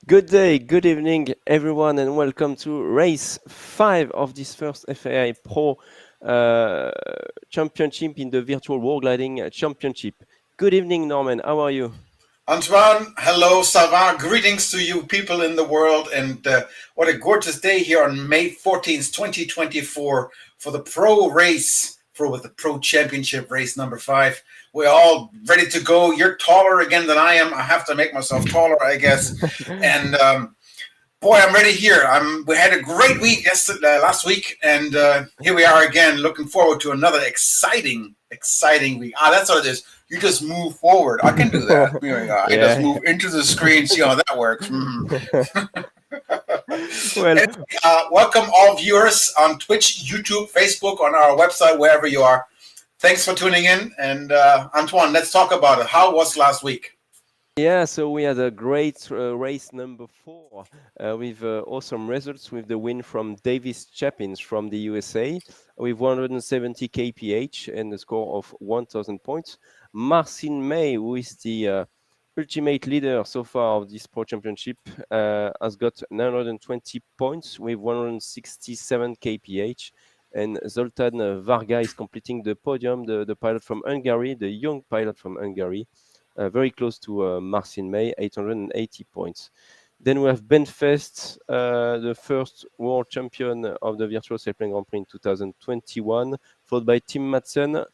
Good day, good evening, everyone, and welcome to race 5 of this first FAI Pro uh, Championship in the Virtual Wall Gliding Championship. Good evening, Norman. How are you? Antoine, hello, Savant. Greetings to you people in the world. And what a gorgeous day here on May 14th, 2024 for the pro race, with the pro championship race number 5. We're all ready to go. You're taller again than I am. I have to make myself taller, I guess. And boy, I'm ready here. We had a great week last week, and here we are again. Looking forward to another exciting week. That's what it is. You just move forward. I can do that. I just Yeah. move into the screen. See how that works. Well, Anyway, welcome all viewers on Twitch, YouTube, Facebook, on our website, wherever you are. Thanks for tuning in. And Antoine, let's talk about it. How was last week? yeah, so we had a great race number 4 with awesome results with the win from Davis Chapins from the USA with 170 kph and a score of 1,000 points. Marcin May, who is the ultimate leader so far of this Pro Championship, has got 920 points with 167 kph. And Zoltan Varga is completing the podium, the pilot from Hungary, the young pilot from Hungary, very close to Marcin May, 880 points. Then we have Ben Fest, the first world champion of the Virtual Sailplane Grand Prix in 2021, followed by Tim Madsen,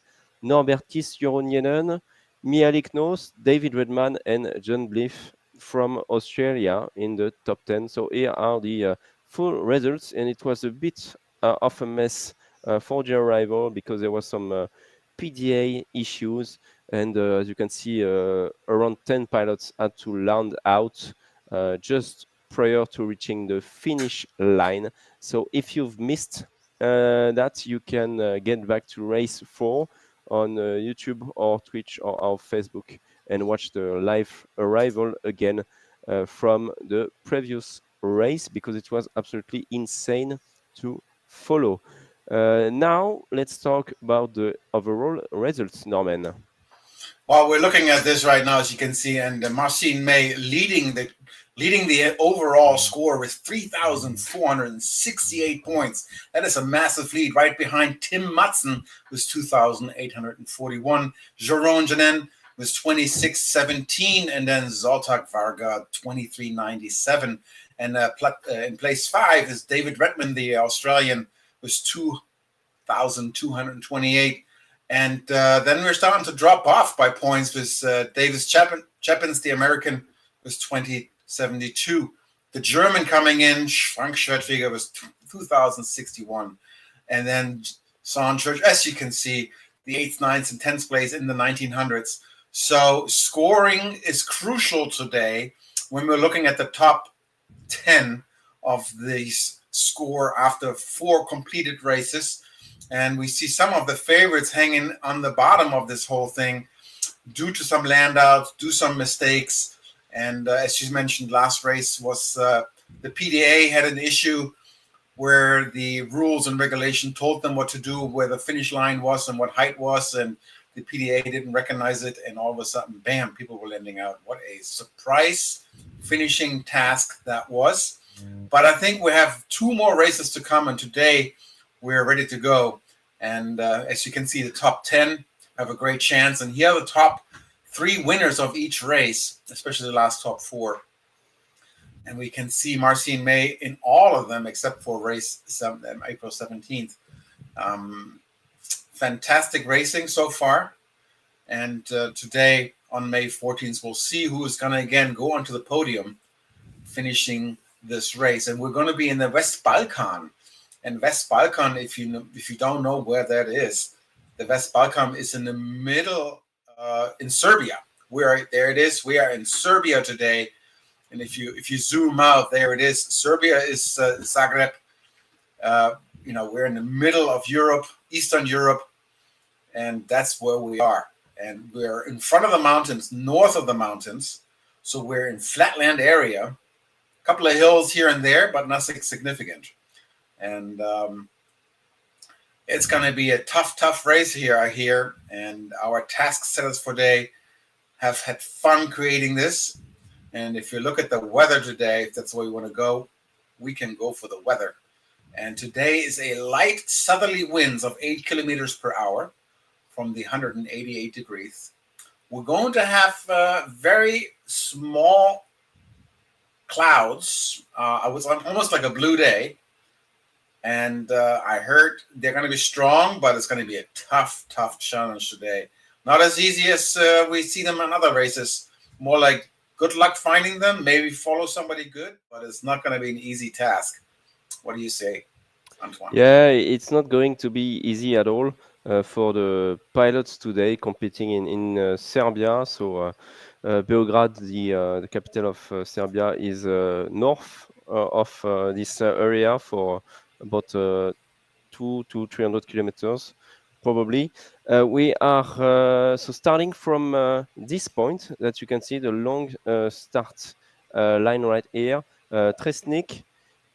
Norbertis Joronienen, Mialik Nos, David Redman, and John Bliff from Australia in the top 10. So here are the full results, and it was a bit of a mess for the arrival because there was some PDA issues, and as you can see, around 10 pilots had to land out just prior to reaching the finish line. So if you've missed that, you can get back to race 4 on YouTube or Twitch or our Facebook and watch the live arrival again from the previous race, because it was absolutely insane to follow. Now let's talk about the overall results, Norman. Well, we're looking at this right now, as you can see, and Marcin May leading the overall score with 3,468 points. That is a massive lead, right behind Tim Madsen with 2,841, Jeroen Janin was 2617, and then Zoltak Varga 2397. And in place 5 is David Redman, the Australian, was 2,228. And then we're starting to drop off by points with Davis Chapins, the American, was 2072. The German coming in, Frank Schwertfeger, was 2061. And then Son Church, as you can see, the 8th, 9th, and 10th place in the 1900s. So scoring is crucial today when we're looking at the top 10 of these score after 4 completed races. And we see some of the favorites hanging on the bottom of this whole thing due to some landouts, do some mistakes. And as you mentioned, last race was the PDA had an issue where the rules and regulation told them what to do, where the finish line was and what height was, and the PDA didn't recognize it, and all of a sudden, bam, people were landing out. What a surprise finishing task that was. But I think we have 2 more races to come, and today we're ready to go. And as you can see, the top 10 have a great chance. And here are the top 3 winners of each race, especially the last top 4. And we can see Marcin May in all of them except for race April 17th. Fantastic racing so far. And today on May 14th, we'll see who is going to again go onto the podium finishing this race. And we're going to be in the West Balkan. And West Balkan, if you don't know where that is, the West Balkan is in the middle in Serbia. There it is. We are in Serbia today, and if you zoom out, there it is. Serbia is Zagreb. We're in the middle of Europe, Eastern Europe, and that's where we are. And we're in front of the mountains, north of the mountains, so we're in flatland area. A couple of hills here and there, but nothing significant. And it's going to be a tough race here, I hear. And our task setters for today have had fun creating this. And if you look at the weather today, if that's where we want to go, we can go for the weather. And today is a light southerly winds of 8 kilometers per hour from the 188 degrees. We're going to have very small clouds. It was almost like a blue day. And I heard they're going to be strong, but it's going to be a tough, tough challenge today. Not as easy as we see them in other races. More like good luck finding them, maybe follow somebody good, but it's not going to be an easy task. What do you say, Antoine? Yeah, it's not going to be easy at all for the pilots today competing in Serbia. So Beograd, the capital of Serbia, is north of this area for about 200 to 300 kilometers, probably. We are so starting from this point that you can see the long start line right here, Tresnik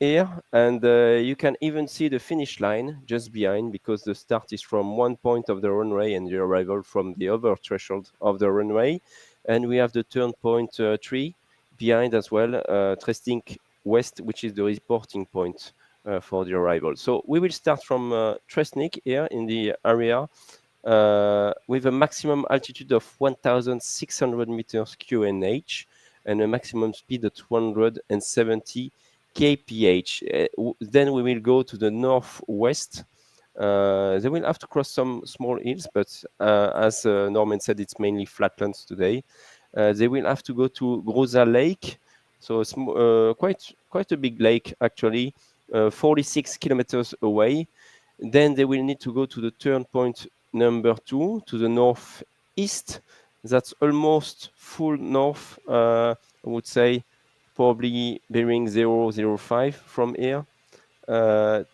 here, and you can even see the finish line just behind because the start is from one point of the runway and the arrival from the other threshold of the runway. And we have the turn point 3 behind as well, Tresnik West, which is the reporting point for the arrival. So we will start from Tresnik here in the area with a maximum altitude of 1,600 meters QNH and a maximum speed of 270 kph. Then we will go to the northwest. They will have to cross some small hills, but as Norman said, it's mainly flatlands today. They will have to go to Groza Lake, so quite a big lake actually, 46 kilometers away. Then they will need to go to the turn point number 2 to the northeast. That's almost full north, I would say, probably bearing 005 from here to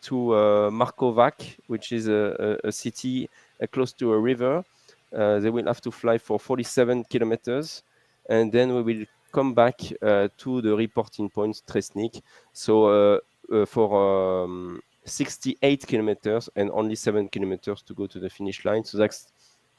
Markovac, which is a city close to a river. They will have to fly for 47 kilometers, and then we will come back to the reporting point, Tresnik. So for 68 kilometers and only 7 kilometers to go to the finish line. So that's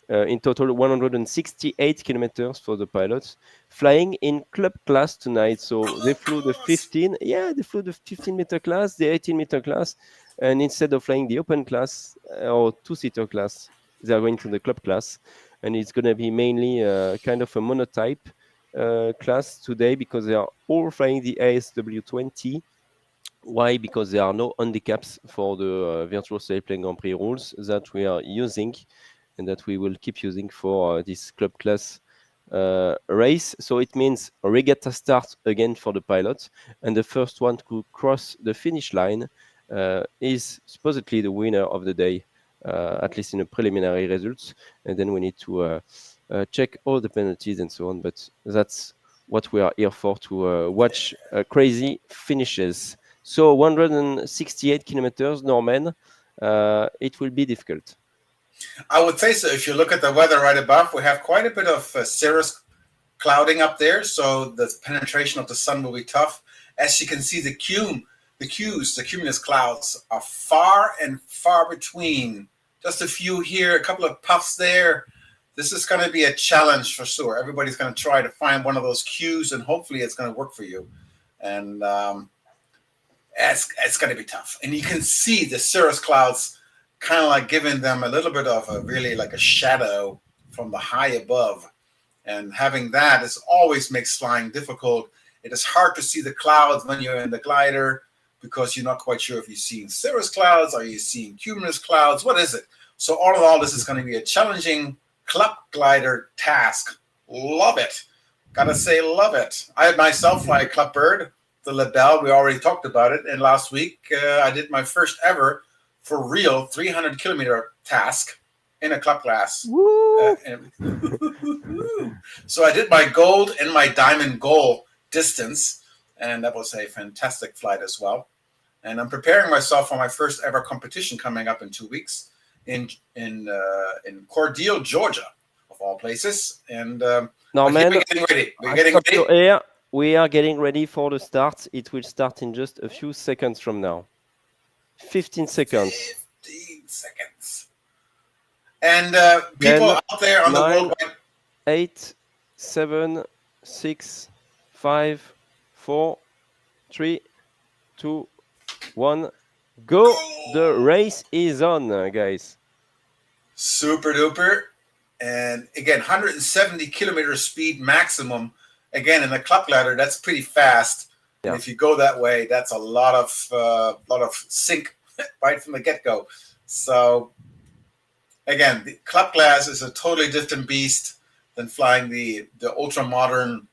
in total 168 kilometers for the pilots flying in club class tonight. So they flew the 15, yeah, they flew the 15-meter class, the 18-meter class, and instead of flying the open class or two-seater class, they are going to the club class, and it's going to be mainly kind of a monotype class today because they are all flying the ASW20. Why? Because there are no handicaps for the virtual sailplane Grand Prix rules that we are using and that we will keep using for this club class race. So it means a regatta start again for the pilots, and the first one to cross the finish line is supposedly the winner of the day, at least in the preliminary results. And then we need to check all the penalties and so on. But that's what we are here for, to watch crazy finishes. So 168 kilometers, Norman. It will be difficult. I would say so. If you look at the weather right above, we have quite a bit of cirrus clouding up there, so the penetration of the sun will be tough. As you can see, the cumulus clouds are far and far between. Just a few here, a couple of puffs there. This is going to be a challenge for sure. Everybody's going to try to find one of those cues, and hopefully it's going to work for you. And it's going to be tough. And you can see the cirrus clouds kind of like giving them a little bit of a really like a shadow from the high above. And having that is always makes flying difficult. It is hard to see the clouds when you're in the glider because you're not quite sure if you're seeing cirrus clouds, are you seeing cumulus clouds, what is it? So all in all, this is going to be a challenging club glider task. Love it. Gotta say, love it. I myself fly a club bird, the Lebel. We already talked about it. And last week, I did my first ever for real 300-kilometer task in a club class. So I did my gold and my diamond goal distance, and that was a fantastic flight as well. And I'm preparing myself for my first ever competition coming up in 2 weeks in Cordele, Georgia, of all places. And Norman, we're getting ready. We're getting ready. Here. We are getting ready for the start. It will start in just a few seconds from now. 15 seconds. 15 seconds. And people 10, out there on 9, the worldwide. 8, 7, 6, 5, 4, 3, 2, 1. Go! The Go! race is on, guys. Super duper. And again, 170 kilometer speed maximum. Again, in the club ladder, that's pretty fast. And Yeah, if you go that way, that's a lot of sink right from the get go. So again, the club class is a totally different beast than flying the ultra modern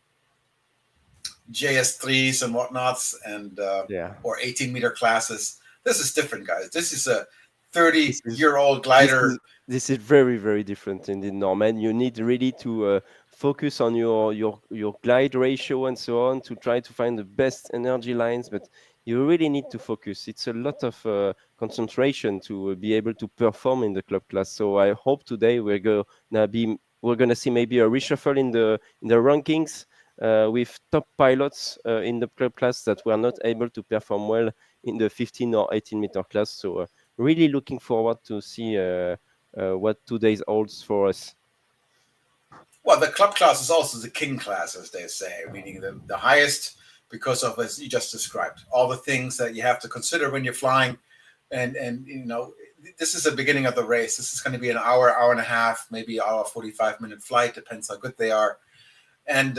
JS3s and whatnots, and yeah. or 18-meter classes. This is different, guys. This is a This is 30-year-old this glider. is this is very very different indeed, Norman. You need really to focus on your glide ratio and so on to try to find the best energy lines, but you really need to focus. It's a lot of concentration to be able to perform in the club class. So I hope today we're gonna see maybe a reshuffle in the rankings with top pilots in the club class that were not able to perform well in the 15 or 18-meter class. So really looking forward to see what today's holds for us. Well, the club class is also the king class, as they say, meaning the highest because of, as you just described, all the things that you have to consider when you're flying. And this is the beginning of the race. This is going to be an hour and a half, maybe hour 45-minute flight, depends how good they are. And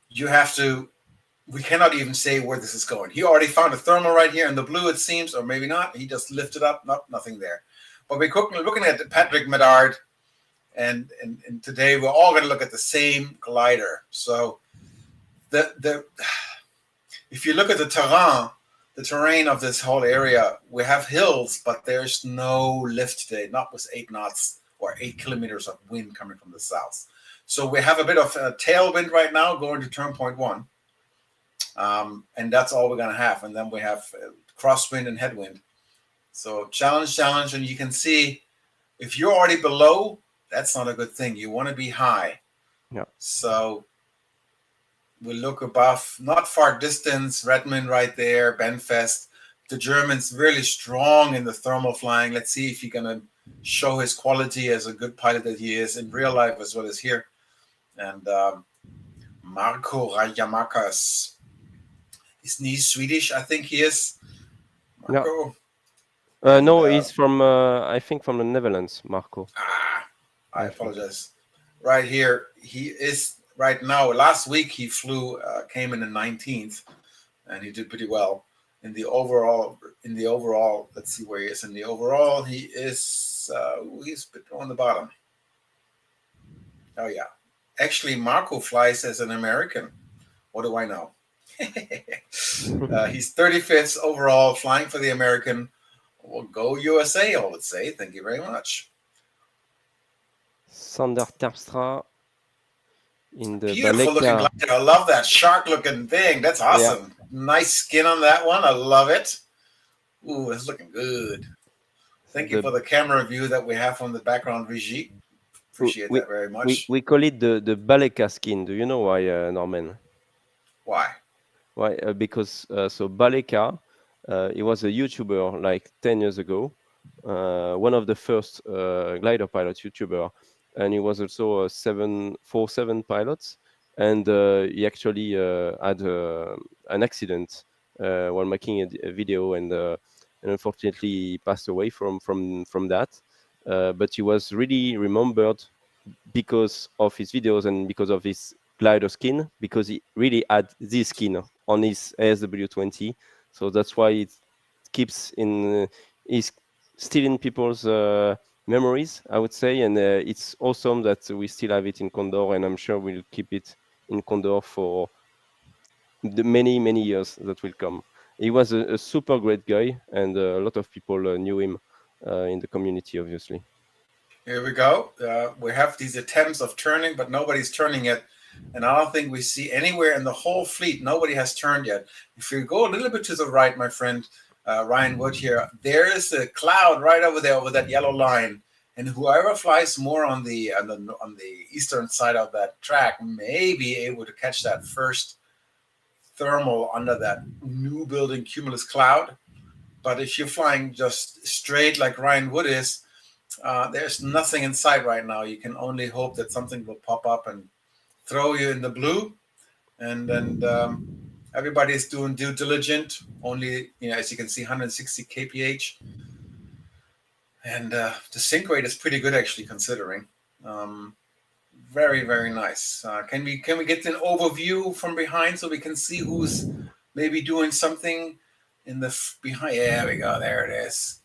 you have to. We cannot even say where this is going. He already found a thermal right here in the blue, it seems, or maybe not. He just lifted up, nothing there. But we're looking at Patrick Medard, and today we're all going to look at the same glider. So the if you look at the terrain of this whole area, we have hills, but there's no lift today, not with 8 knots or 8 kilometers of wind coming from the south. So we have a bit of a tailwind right now going to turn point 1. And that's all we're going to have. And then we have crosswind and headwind. So challenge. And you can see if you're already below, that's not a good thing. You want to be high. Yeah. So we look above, not far distance, Redmond right there, Benfest. The German's really strong in the thermal flying. Let's see if he's going to show his quality as a good pilot that he is in real life as well as here. And Marco Rajamakas. Isn't he Swedish? I think he is. Marco. No, And, no, he's from I think from the Netherlands, Marco. I apologize. Right here, he is right now. Last week he flew, came in the 19th, and he did pretty well in the overall. Let's see where he is in the overall. He is he's a bit on the bottom. Oh yeah, actually Marco flies as an American. What do I know? He's 35th overall, flying for the American. Well, go USA, I would say. Thank you very much. Sander Terpstra in the Beautiful looking Baleka. glider. I love that shark looking thing. That's awesome. Yeah. Nice skin on that one. I love it. Ooh, it's looking good. Thank you for the camera view that we have from the background regie. Appreciate that very much. We call it the Baleka skin. Do you know why, Norman? Why? Why? Because so Baleka, he was a YouTuber like 10 years ago, one of the first glider pilot YouTuber, and he was also a 747 pilot, and he actually had an accident while making a video, and unfortunately he passed away from that. But he was really remembered because of his videos and because of his glider skin, because he really had this skin on his ASW20. So that's why it keeps in, is still in people's memories, I would say. And it's awesome that we still have it in Condor, and I'm sure we'll keep it in Condor for the many, many years that will come. He was a super great guy, and a lot of people knew him in the community, obviously. Here we go. We have these attempts of turning, but nobody's turning yet. And I don't think we see anywhere in the whole fleet, nobody has turned yet. If you go a little bit to the right, my friend, Ryan Wood here, there is a cloud right over there, over that yellow line. And whoever flies more on the eastern side of that track may be able to catch that first thermal under that new building cumulus cloud. But if you're flying just straight like Ryan Wood is, there's nothing in sight right now. You can only hope that something will pop up and throw you in the blue. and everybody's doing due diligent. Only, as you can see, 160 kph, and the sink rate is pretty good actually, considering. Very, very nice. Can we get an overview from behind so we can see who's maybe doing something in the behind? Yeah, we go. There it is.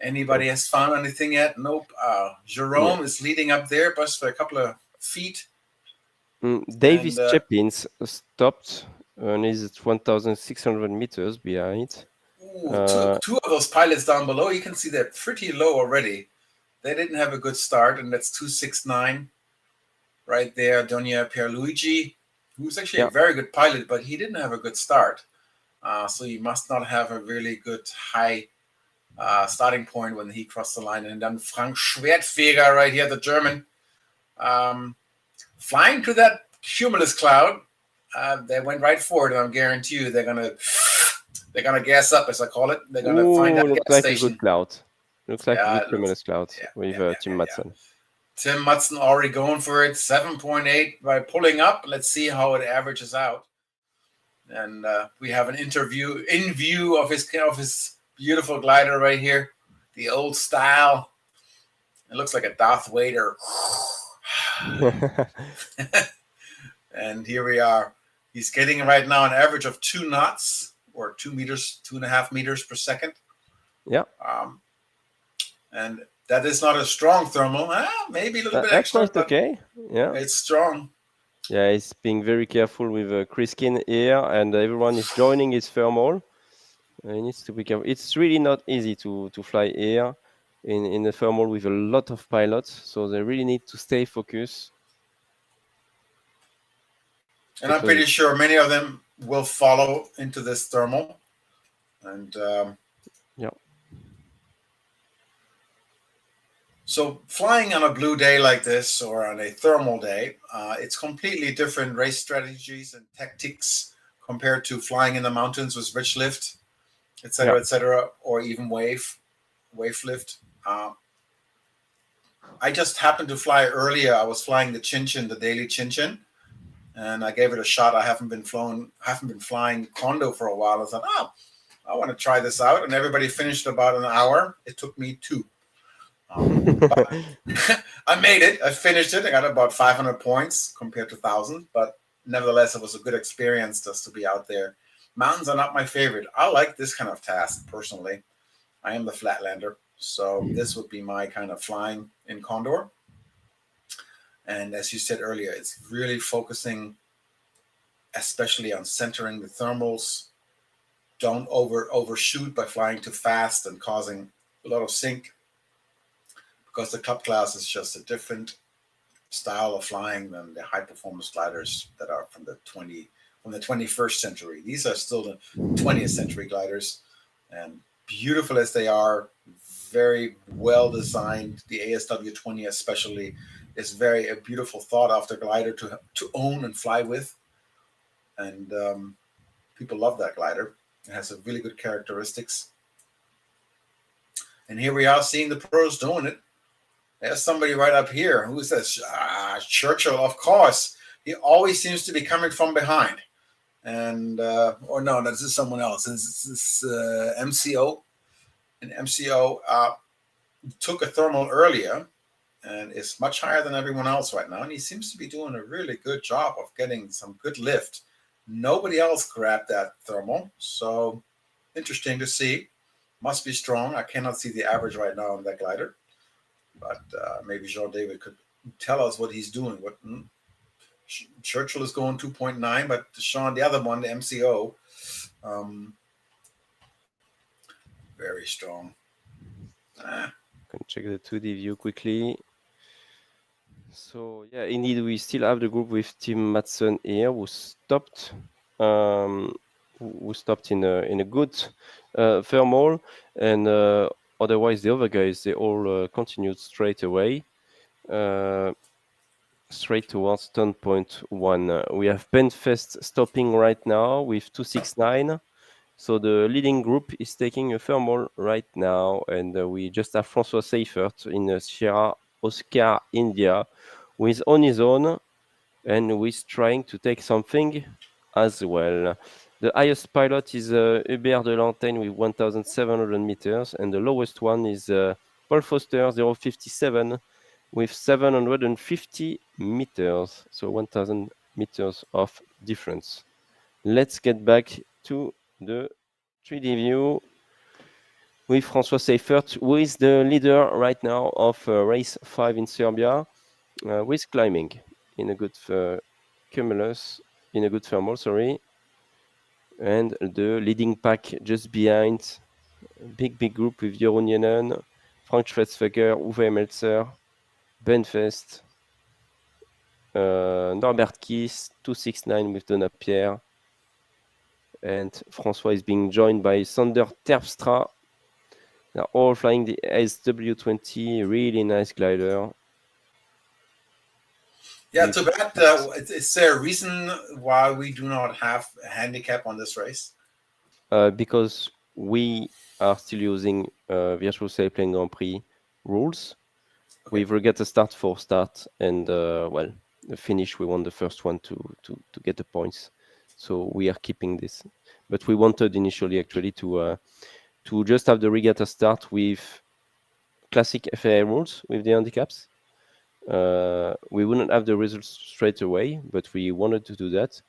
Anybody has found anything yet? Nope. Jerome is leading up there, just for a couple of feet. Davis Chepins stopped and is at 1,600 meters behind. Two of those pilots down below, you can see they're pretty low already. They didn't have a good start, and that's 269 right there. Donia Pierluigi, who's actually a very good pilot, but he didn't have a good start. So he must not have a really good high starting point when he crossed the line. And then Frank Schwertfeger right here, the German, flying to that cumulus cloud. They went right for it, and I guarantee you they're gonna gas up, as I call it. They're gonna find that looks gas like station. A good cloud. Looks like a good cumulus cloud with Tim Madsen. Tim Madsen already going for it, 7.8 by pulling up. Let's see how it averages out. And we have an interview in view of his beautiful glider right here, the old style. It looks like a Darth Vader. And here we are. He's getting right now an average of 2 knots, or 2 meters, 2.5 meters per second. Yeah. And that is not a strong thermal. Maybe a little bit extra. Quite okay. Yeah. It's strong. Yeah, he's being very careful with Kriskin here, and everyone is joining his thermal. He needs to be careful. It's really not easy to fly here in a thermal with a lot of pilots, so they really need to stay focused. And I'm pretty sure many of them will follow into this thermal. And so flying on a blue day like this, or on a thermal day, it's completely different race strategies and tactics compared to flying in the mountains with rich lift, etc., or even wave lift. I just happened to fly earlier. I was flying the Chinchin, the daily Chinchin, and I gave it a shot. I haven't been flying Kondo for a while. I thought, I want to try this out, and everybody finished about an hour. It took me 2. But I made it. I finished it. I got about 500 points compared to 1,000, but nevertheless, it was a good experience just to be out there. Mountains are not my favorite. I like this kind of task personally. I am the flatlander, so this would be my kind of flying in Condor. And as you said earlier, it's really focusing, especially on centering the thermals. Don't overshoot by flying too fast and causing a lot of sink, because the club class is just a different style of flying than the high performance gliders that are from the 21st century. These are still the 20th century gliders, and beautiful as they are, very well designed. The ASW 20 especially is a beautiful thought after glider to own and fly with, and people love that glider. It has a really good characteristics. And here we are seeing the pros doing it. There's somebody right up here. Who is this? Churchill, of course. He always seems to be coming from behind. And, or no, this is someone else. This is MCO. And MCO took a thermal earlier and is much higher than everyone else right now. And he seems to be doing a really good job of getting some good lift. Nobody else grabbed that thermal. So interesting to see. Must be strong. I cannot see the average right now on that glider. But maybe Jean-David could tell us what he's doing. Churchill is going 2.9, but Sean, the other one, the MCO, very strong. Can check the 2D view quickly. So yeah, indeed, we still have the group with Tim Madsen here, who stopped in a good thermal, and otherwise the other guys, they all continued straight away, straight towards 10.1. We have Benfest stopping right now with 269. So the leading group is taking a thermal right now, and we just have François Seifert in Sierra Oscar, India, who is on his own and who is trying to take something as well. The highest pilot is Hubert de Lantaine with 1,700 meters, and the lowest one is Paul Foster 057 with 750 meters, so 1,000 meters of difference. Let's get back to the 3D view with François Seifert, who is the leader right now of race 5 in Serbia, with climbing in a good cumulus, in a good thermal, sorry. And the leading pack just behind, big group with Jeroen Jenen, Frank Schwetzweger, Uwe Meltzer, Ben Fest, Norbert Kies, 269 with Donna Pierre, and François is being joined by Sander Terpstra. They're all flying the SW20, really nice glider. Yeah, too bad. Is there a reason why we do not have a handicap on this race? Because we are still using Virtual Sailplane Grand Prix rules. Okay. With regatta start for start, and well, the finish, we want the first one to get the points. So we are keeping this. But we wanted initially actually to just have the regatta start with classic FAI rules with the handicaps. We wouldn't have the results straight away, but we wanted to do that.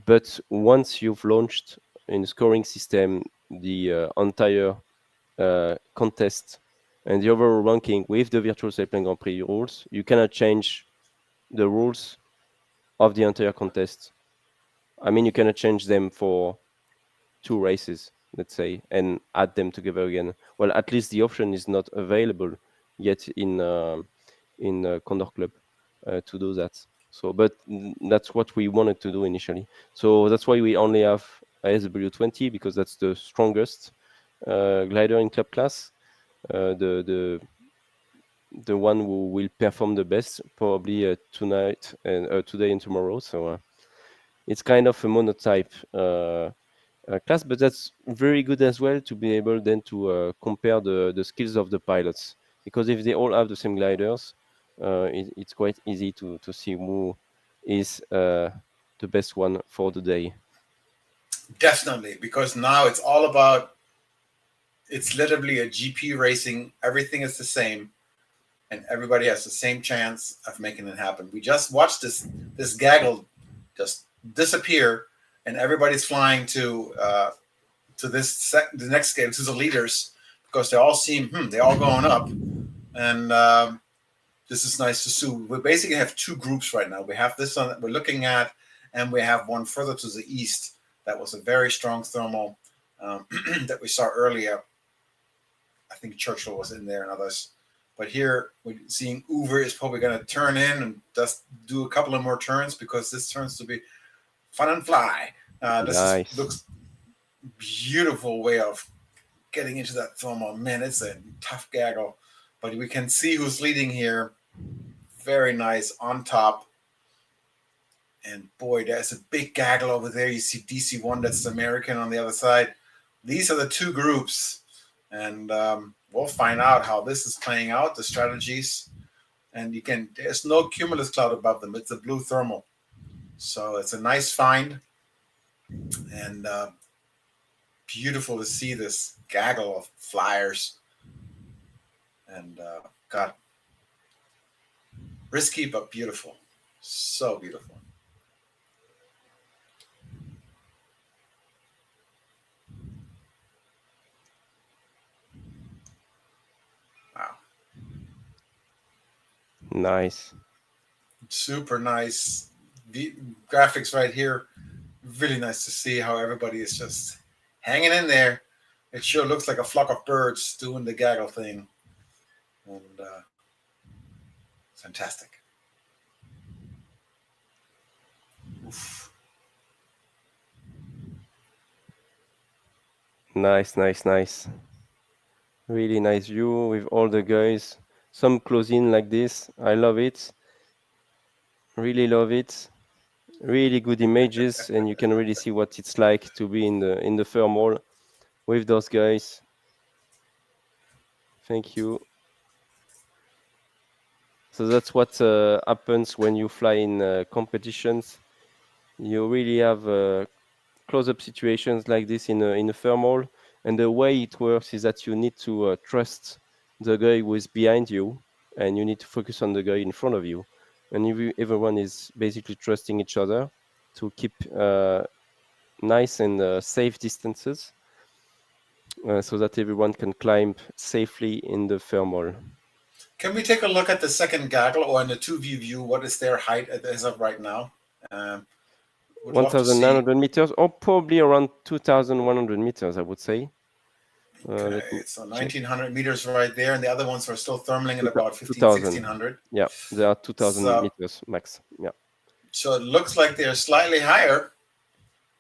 But once you've launched in the scoring system the entire contest and the overall ranking with the Virtual Sailplane Grand Prix rules, you cannot change the rules of the entire contest. I mean, you cannot change them for 2 races, let's say, and add them together again. Well, at least the option is not available yet in Condor Club to do that. So, but that's what we wanted to do initially. So that's why we only have ASW20, because that's the strongest glider in club class. The one who will perform the best probably tonight and today and tomorrow. So it's kind of a monotype class, but that's very good as well to be able then to compare the skills of the pilots, because if they all have the same gliders, it's quite easy to see who is the best one for the day. Definitely, because now it's all about, it's literally a GP racing. Everything is the same, and everybody has the same chance of making it happen. We just watched this gaggle just disappear, and everybody's flying to the next game, to the leaders, because they all seem they all going up, and this is nice to see. We basically have 2 groups right now. We have this one that we're looking at, and we have one further to the east that was a very strong thermal that we saw earlier. I think Churchill was in there and others. But here we're seeing Uwe is probably going to turn in and just do a couple of more turns, because this turns to be fun and fly. Nice. Looks beautiful way of getting into that thermal. Man, it's a tough gaggle. But we can see who's leading here. Very nice on top. And boy, there's a big gaggle over there. You see DC1, that's the American on the other side. These are the 2 groups. And we'll find out how this is playing out, the strategies. And there's no cumulus cloud above them. It's a blue thermal. So it's a nice find. And beautiful to see this gaggle of flyers. And God, risky but beautiful. So beautiful. Wow. Nice. Super nice. The graphics right here. Really nice to see how everybody is just hanging in there. It sure looks like a flock of birds doing the gaggle thing. And fantastic. Oof. Nice. Really nice view with all the guys. Some close in like this. I love it. Really love it. Really good images, and you can really see what it's like to be in the thermal with those guys. Thank you. So that's what happens when you fly in competitions. You really have close-up situations like this in a thermal, and the way it works is that you need to trust the guy who is behind you, and you need to focus on the guy in front of you, and everyone is basically trusting each other to keep nice and safe distances, so that everyone can climb safely in the thermal. Can we take a look at the second gaggle or in the 2V view? What is their height as of right now? Would love to see. 1,900 meters, or probably around 2,100 meters, I would say. Let me Okay, so check. 1900 meters right there, and the other ones are still thermaling at about 15, 2,000. 1600. Yeah, they are 2,000 So, meters max. Yeah. so it looks like they're slightly higher.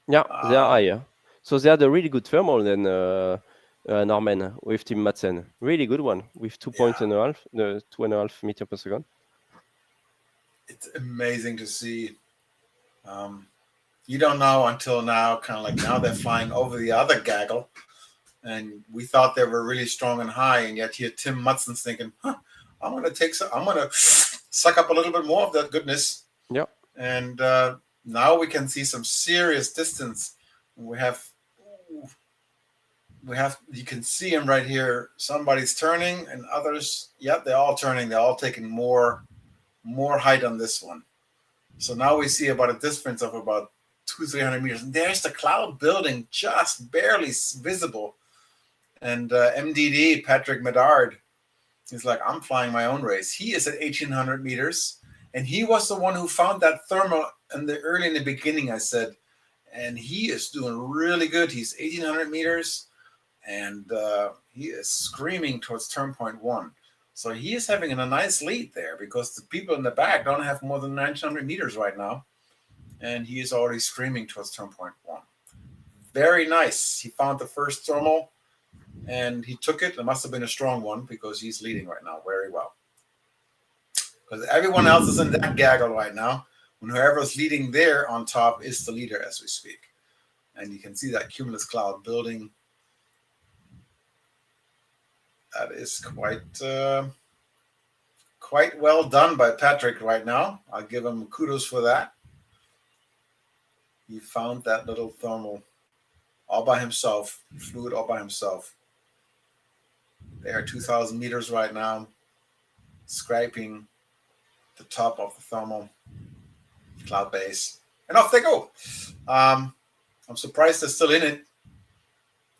Yeah, they are Um, higher. So they had a really good thermal than Norman with Tim Madsen. Really good one with yeah, 2.5 meter per second. it's amazing to see. Um, you don't know until now, kind of like now they're flying over the other gaggle, and we thought they were really strong and high, and yet here Tim Mutzen's thinking, huh, I'm going to take some, I'm going to suck up a little bit more of that goodness. Yeah. And now we can see some serious distance. You can see him right here. Somebody's turning, and others, yeah, they're all turning. They're all taking more height on this one. So now we see about a difference of about 200-300 meters. And there's the cloud building, just barely visible. And MDD Patrick Medard is like, I'm flying my own race. He is at 1,800 meters, and he was the one who found that thermal early in the beginning. I said, and he is doing really good. He's 1,800 meters. And he is screaming towards turn point 1. So he is having a nice lead there because the people in the back don't have more than 900 meters right now. And he is already screaming towards turn point 1. Very nice. He found the first thermal and he took it. It must have been a strong one because he's leading right now very well. Because everyone else is in that gaggle right now. And whoever's leading there on top is the leader as we speak. And you can see that cumulus cloud building. That is quite well done by Patrick right now. I'll give him kudos for that. He found that little thermal all by himself, flew it all by himself. They are 2,000 meters right now, scraping the top of the thermal cloud base. And off they go. I'm surprised they're still in it.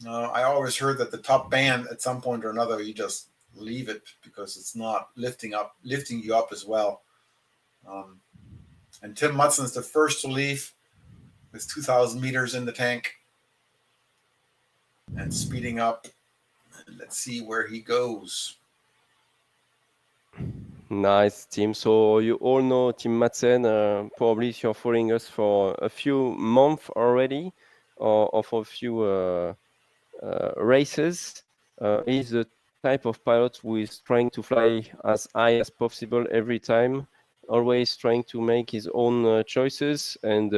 I always heard that the top band at some point or another, you just leave it because it's not lifting you up as well. And Tim Mutzen's the first to leave with 2,000 meters in the tank and speeding up. And let's see where he goes. Nice, Tim. So you all know Tim Madsen. Probably if you're following us for a few months already, or for a few races. He's the type of pilot who is trying to fly as high as possible every time, always trying to make his own choices, and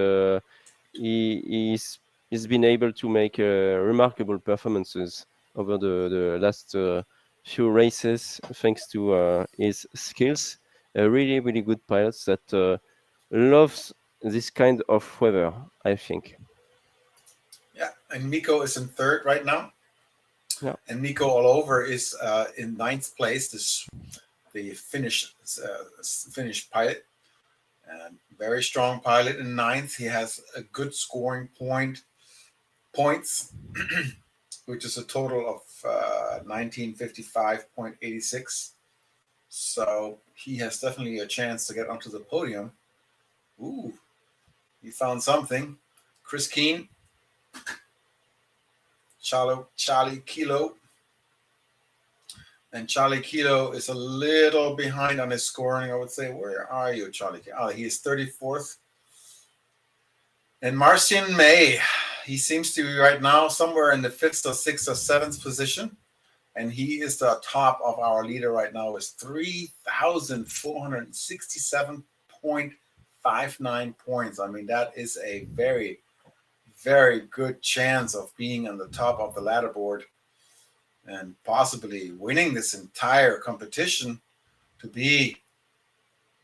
he's been able to make remarkable performances over the last few races thanks to his skills. A really, really good pilot that loves this kind of weather, I think. Yeah, and Miko is in third right now. Yeah. And Miko all over is in ninth place. The Finnish pilot, and very strong pilot in ninth. He has a good scoring points, which is a total of 1955.86. So he has definitely a chance to get onto the podium. Ooh, he found something. Chris Keane, Charlie Kilo. And Charlie Kilo is a little behind on his scoring, I would say. Where are you, Charlie? Oh, he is 34th. And Marcin May, he seems to be right now somewhere in the 5th or 6th or 7th position. And he is the top of our leader right now with 3,467.59 points. I mean, that is a very, very good chance of being on the top of the ladder board and possibly winning this entire competition to be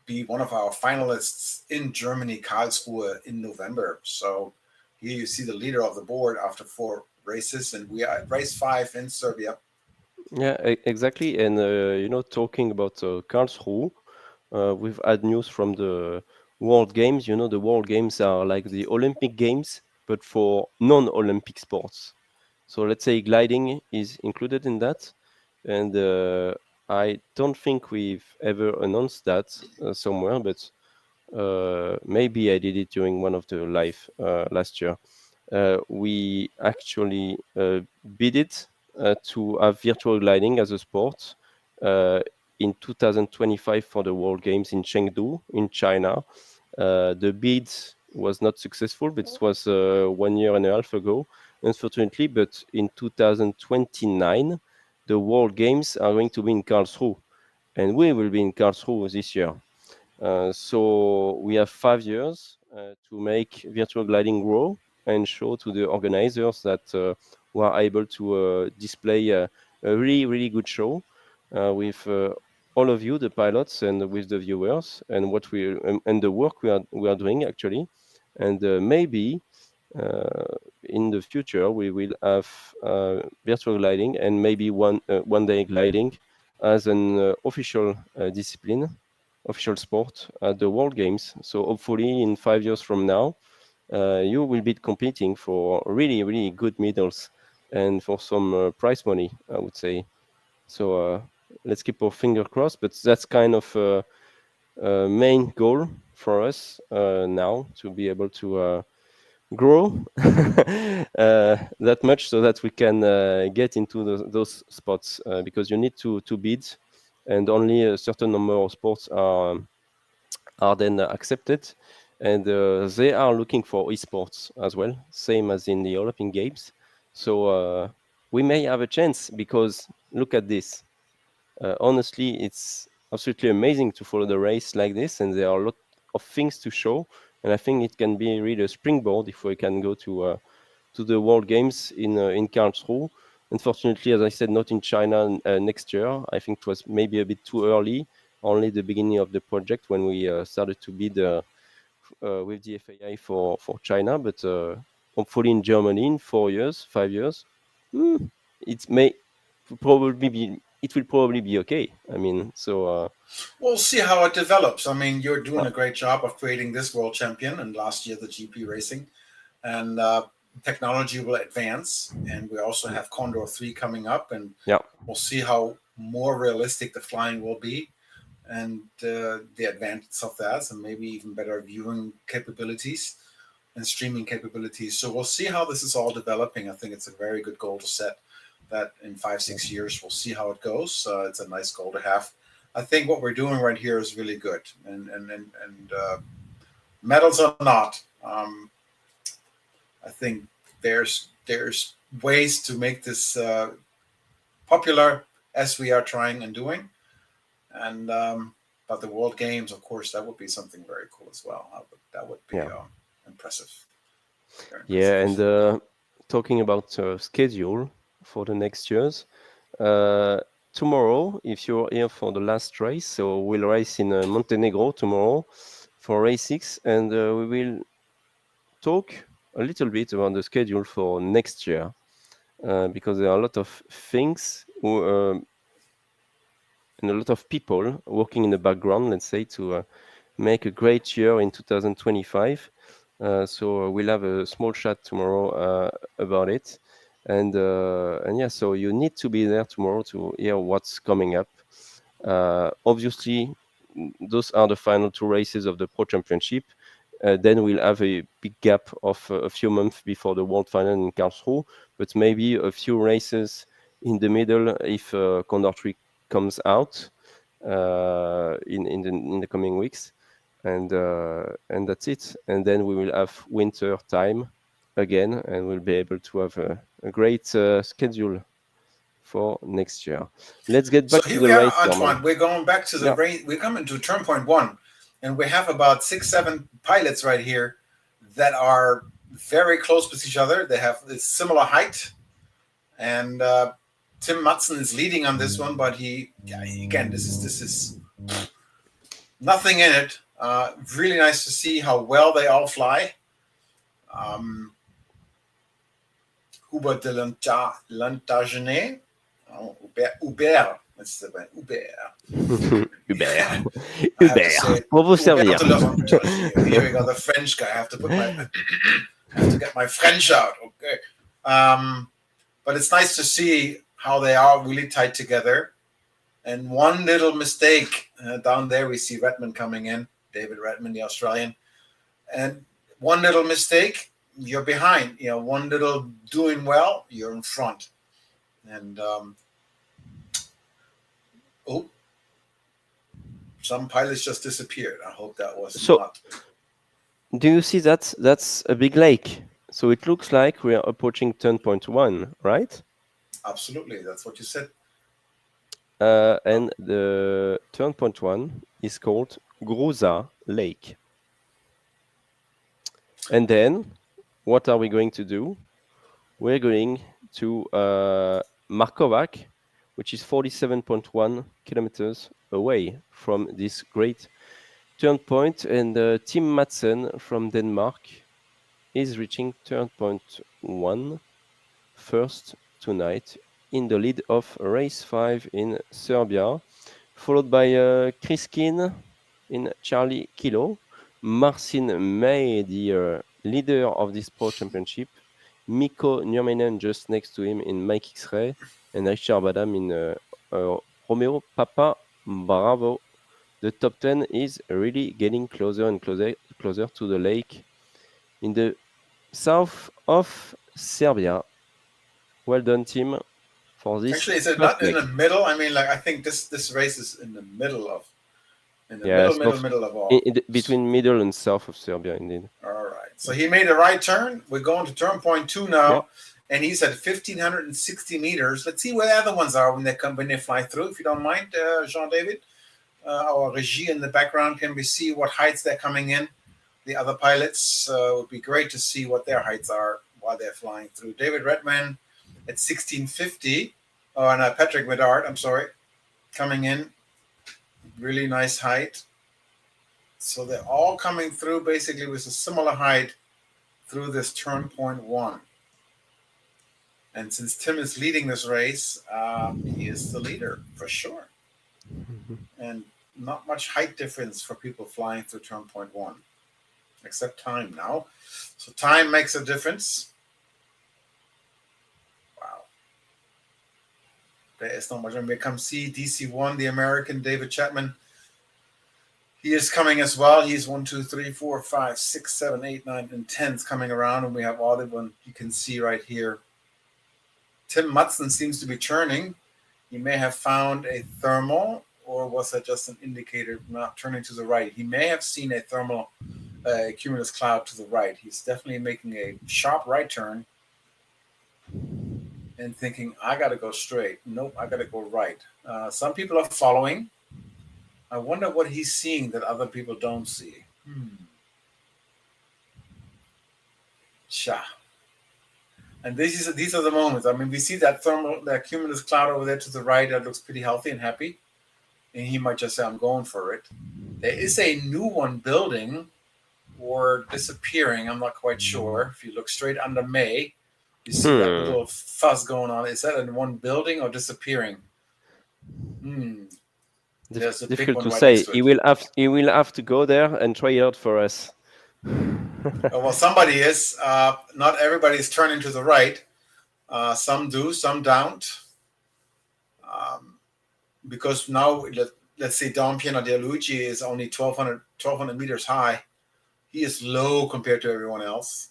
be one of our finalists in Germany, Karlsruhe, in November. So here you see the leader of the board after 4 races, and we are at race 5 in Serbia. Yeah, exactly. And talking about Karlsruhe, we've had news from the World Games. The World Games are like the Olympic Games, but for non-Olympic sports. So let's say gliding is included in that, and I don't think we've ever announced that somewhere, but maybe I did it during one of the live last year. We actually bid it to have virtual gliding as a sport uh, in 2025 for the World Games in Chengdu in China. The bid was not successful, but it was 1 year and a half ago, unfortunately. But in 2029, the World Games are going to be in Karlsruhe, and we will be in Karlsruhe this year. So we have 5 years to make virtual gliding grow and show to the organizers that we are able to display a really, really good show with all of you, the pilots, and with the viewers, and what we and the work we are doing actually, and maybe in the future we will have virtual gliding and maybe one day gliding as an official discipline, official sport at the World Games. So hopefully in 5 years from now, you will be competing for really, really good medals and for some prize money, I would say. So let's keep our finger crossed. But that's kind of main goal for us now to be able to grow that much so that we can get into those spots because you need to bid, and only a certain number of sports are then accepted, and they are looking for esports as well, same as in the Olympic Games. So we may have a chance because look at this. Honestly, it's absolutely amazing to follow the race like this, and there are a lot of things to show. And I think it can be really a springboard if we can go to the World Games in Karlsruhe. Unfortunately, as I said, not in China next year. I think it was maybe a bit too early. Only the beginning of the project when we started to bid with the FAI for China, but hopefully in Germany in 4 years, 5 years. Mm, it may probably be. It will probably be okay. I mean, so We'll see how it develops. I mean, you're uh, doing a great job of creating this world champion, and last year the GP racing, and technology will advance. And we also mm, have Condor 3 coming up, and yeah, we'll see how more realistic the flying will be, and the advantage of that, and maybe even better viewing capabilities and streaming capabilities. So we'll see how this is all developing. I think it's a very good goal to set that in 5 6 years we'll see how it goes. It's a nice goal to have. I think what we're doing right here is really good, and medals or not, I think there's ways to make this popular as we are trying and doing, and but the World Games, of course, that would be something very cool as well. That would be yeah, impressive, very yeah. And impressive. talking about schedule for the next years. Uh, Tomorrow, if you're here for the last race, so we'll race in Montenegro tomorrow for race 6, and we will talk a little bit about the schedule for next year because there are a lot of things and a lot of people working in the background, let's say, to make a great year in 2025. So we'll have a small chat tomorrow about it, and yeah, so you need to be there tomorrow to hear what's coming up. Obviously, those are the final 2 races of the Pro Championship. Then we'll have a big gap of a few months before the World Final in Karlsruhe, but maybe a few races in the middle if Condor 3 comes out in the coming weeks, and that's it. And then we will have winter time again, and we'll be able to have a great schedule for next year. Let's get So back to here the we are, race, Antoine. German. We're going back to the Yeah, race. We're coming to turn point one, and we have about 6 7 pilots right here that are very close with each other. They have this similar height, and Tim Madsen is leading on this one. But he, yeah, again, this is nothing in it. Really nice to see how well they all fly. Hubert de Lantagenet, Hubert, Hubert. I have to say Hubert. it. Pour vous Hubert servir. de Lantagenet. Here we go, the French guy. I have to put my, have to get my French out. Okay, but it's nice to see how they are really tight together. And one little mistake down there, we see Redmond coming in, David Redmond, the Australian, and one little mistake, you're behind. You know, one little doing well, you're in front. And some pilots just disappeared. I hope that was So, not. do you see that's a big lake? So it looks like we are approaching turn point 1, right? Absolutely, that's what you said. And the turn point 1 is called Gruza Lake. And then, what are we going to do? We're going to Markovac, which is 47.1 kilometers away from this great turn point. And Tim Madsen from Denmark is reaching turn point 1 first tonight in the lead of race 5 in Serbia, followed by Chris Keane in Charlie Kilo, Marcin May, the leader of this Pro Championship, Mikko Nurminen just next to him in Mike X-Ray, and Richard Badam in Romeo Papa Bravo. The top 10 is really getting closer and closer to the lake in the south of Serbia. Well done, team, for this. Actually, is it first not leg. in the middle? I mean, like, I think this race is in the middle of, middle of all. Between middle and south of Serbia, indeed. All right. So he made a right turn. We're going to turn point 2 now, Yeah. and he's at 1,560 meters. Let's see where the other ones are when they fly through. If you don't mind, Jean-David, our regie in the background, can we see what heights they're coming in? The other pilots, it would be great to see what their heights are while they're flying through. David Redman at 1,650. Oh, and Patrick Medard, I'm sorry, coming in. Really nice height. So they're all coming through basically with a similar height through this turn point 1. And since Tim is leading this race, he is the leader for sure. And not much height difference for people flying through turn point 1, except time now. So time makes a difference. Wow. There is not much. And we come see DC1, the American David Chapman. He is coming as well. He's 1, 2, 3, 4, 5, 6, 7, 8, 9, and 10s coming around. And we have all the one you can see right here. Tim Madsen seems to be turning. He may have found a thermal, or was that just an indicator not turning to the right? He may have seen a thermal cumulus cloud to the right. He's definitely making a sharp right turn and thinking, I got to go straight. Nope, I got to go right. Some people are following. I wonder what he's seeing that other people don't see. And these are the moments. I mean, we see that cumulus cloud over there to the right that looks pretty healthy and happy. And he might just say, I'm going for it. There is a new one building or disappearing. I'm not quite sure. If you look straight under May, you see that little fuzz going on. Is that in one building or disappearing? Difficult to say. He will have to go there and try it out for us. Well, somebody is. Not everybody is turning to the right. Some do, some don't. Because now, let's say Don Piano Dialucci is only 1,200 meters high. He is low compared to everyone else.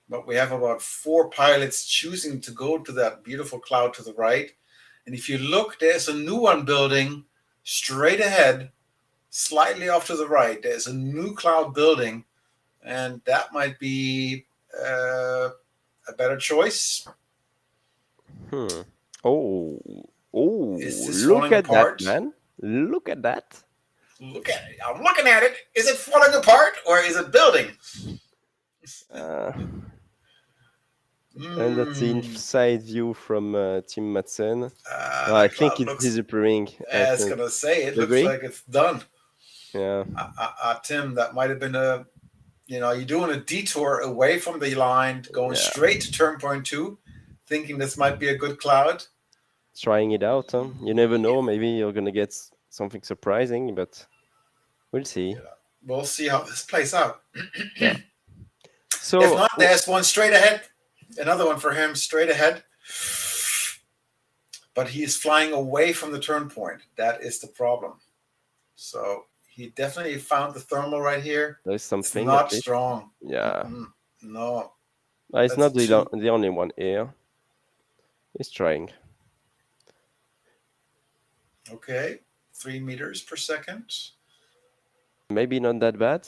But we have about 4 pilots choosing to go to that beautiful cloud to the right. And if you look, there's a new one building straight ahead, slightly off to the right. There's a new cloud building, and that might be a better choice. Oh, is this look at apart? That, man. Look at that. Look at it. I'm looking at it. Is it falling apart or is it building? And that's the Mm. inside view from Tim Madsen. I That think cloud it's looks. disappearing. I I was think. gonna say it You looks agree? like it's done. Yeah. Tim, that might have been a. You're doing a detour away from the line, going Yeah. straight to turn point two, thinking this might be a good cloud. Trying it out. Huh? You never know. Maybe you're gonna get something surprising, but we'll see. We'll see how this plays out. Yeah. If So not, there's one straight ahead. Another one for him straight ahead. But he is flying away from the turn point. That is the problem. So he definitely found the thermal right here. there's It's something at not least. strong. Yeah. No, It's that's not a two. the only one here. He's trying. Okay, 3 meters per second. Maybe not that bad.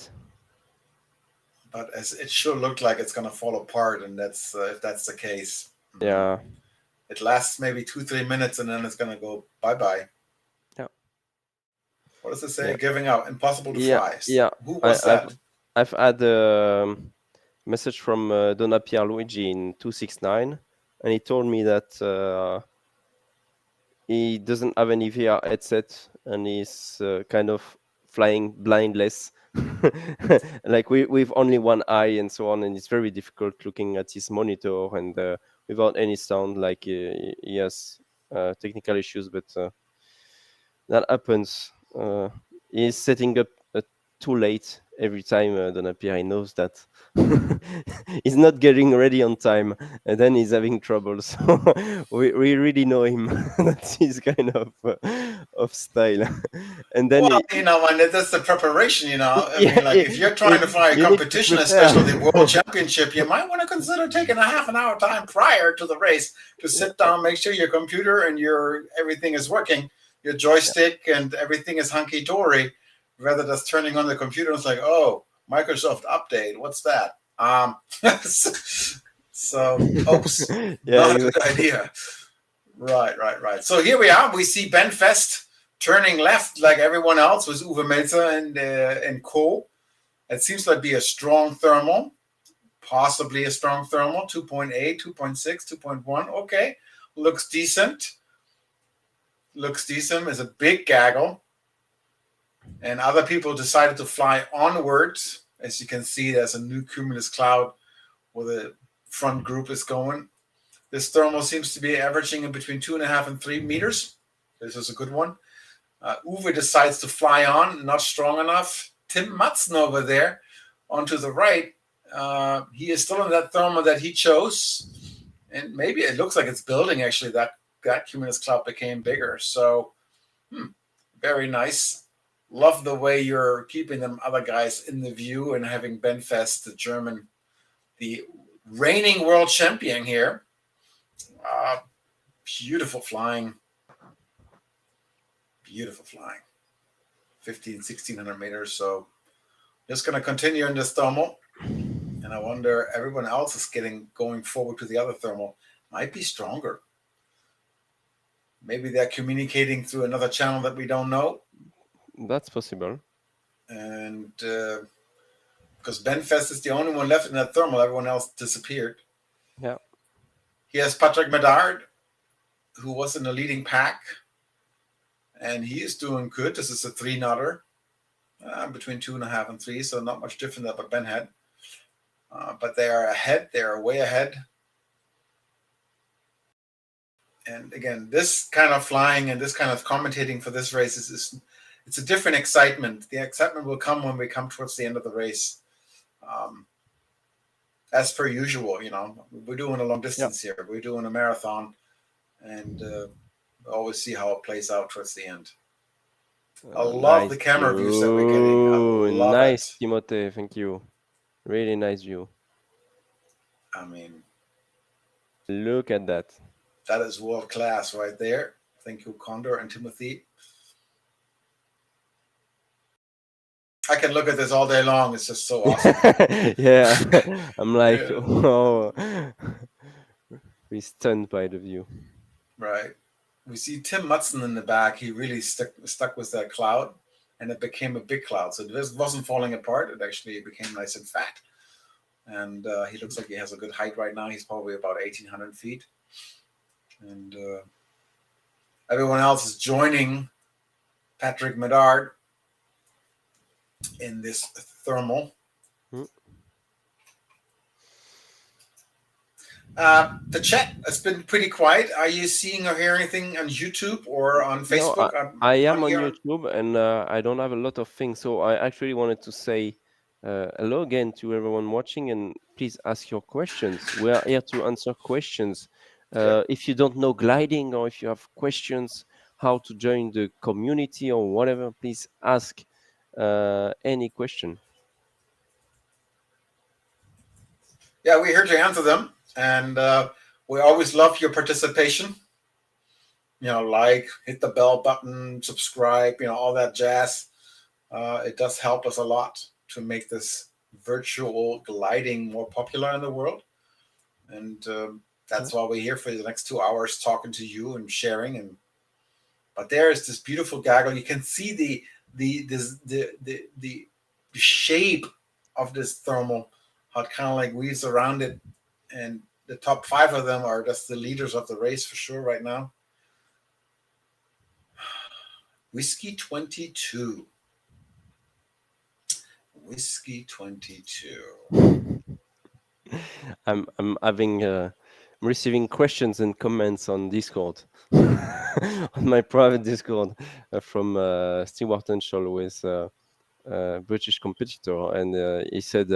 But as it sure looked like it's going to fall apart, and that's if that's the case. Yeah. It lasts maybe 2-3 minutes, and then it's going to go bye bye. Yeah. What does it say? Yeah. Giving out, impossible to Yeah. fly. Yeah. Who I, was I've that? I've had message from Donna Pierluigi in 269, and he told me that he doesn't have any VR headset and he's kind of flying blindless, like with only one eye and so on, and it's very difficult looking at his monitor and without any sound. Like he has technical issues, but that happens. He's setting up too late every time. Donapierre knows that he's not getting ready on time, and then he's having trouble. So we really know him. That's his kind of style. And then Well, and that's the preparation. I yeah, mean, like if you're trying to fly a you need to competition, prepare. especially the World Championship, you might want to consider taking a half an hour time prior to the race to sit down, make sure your computer and your everything is working, your joystick and everything is hunky dory, rather than just turning on the computer and it's like, oh, Microsoft update, what's that? So, oops, Yeah, not a good exactly. idea. Right. So here we are. We see Ben Fest turning left like everyone else with Uwe Melzer and Co. It seems to be a strong thermal, possibly a strong thermal, 2.8, 2.6, 2.1. Okay, looks decent. Is a big gaggle. And other people decided to fly onwards. As you can see, there's a new cumulus cloud where the front group is going. This thermal seems to be averaging in between 2.5 and 3 meters. This is a good one. Uwe decides to fly on, not strong enough. Tim Madsen over there, onto the right, he is still in that thermal that he chose. And maybe it looks like it's building, actually. That cumulus cloud became bigger. So, very nice. Love the way you're keeping them other guys in the view and having Ben Fest, the German, the reigning world champion here. Beautiful flying. 1,600 meters. So just going to continue in this thermal. And I wonder, everyone else is going forward to the other thermal. Might be stronger. Maybe they're communicating through another channel that we don't know. That's possible. And because Ben Fest is the only one left in that thermal, everyone else disappeared. Yeah. He has Patrick Medard, who was in the leading pack. And he is doing good. This is a 3-knotter, between 2.5 and 3, so not much different than what Ben had. But they are ahead. They are way ahead. And again, this kind of flying and this kind of commentating for this race it's a different excitement. The excitement will come when we come towards the end of the race. As per usual, we're doing a long distance here. We're doing a marathon, and always see how it plays out towards the end. I love the camera views that we're getting. I love nice, it. Timothée. Thank you. Really nice view. I mean, look at that. That is world class right there. Thank you, Condor and Timothy. I can look at this all day long. It's just so awesome. Yeah, I'm like, oh, we're stunned by the view. Right. We see Tim Madsen in the back. He really stuck with that cloud, and it became a big cloud. So this wasn't falling apart. It actually became nice and fat. and he looks like he has a good height right now. He's probably about 1,800 feet, and everyone else is joining Patrick Medard in this thermal. Mm. The chat has been pretty quiet. Are you seeing or hearing anything on YouTube or on No, Facebook? I am I'm on here. YouTube, and I don't have a lot of things. So I actually wanted to say hello again to everyone watching, and please ask your questions. We are here to answer questions. Yep. If you don't know gliding, or if you have questions how to join the community or whatever, please ask any question. Yeah, we're here to answer them, and we always love your participation. Like, hit the bell button, subscribe, all that jazz. It does help us a lot to make this virtual gliding more popular in the world. And that's why we're here for the next 2 hours talking to you and sharing. But there is this beautiful gaggle. You can see the shape of this thermal, how it kind of like weaves around it. And the top 5 of them are just the leaders of the race for sure right now. Whiskey 22. Whiskey 22. I'm having I'm receiving questions and comments on Discord, on my private Discord, from Stewart Henschel with British competitor, and he said,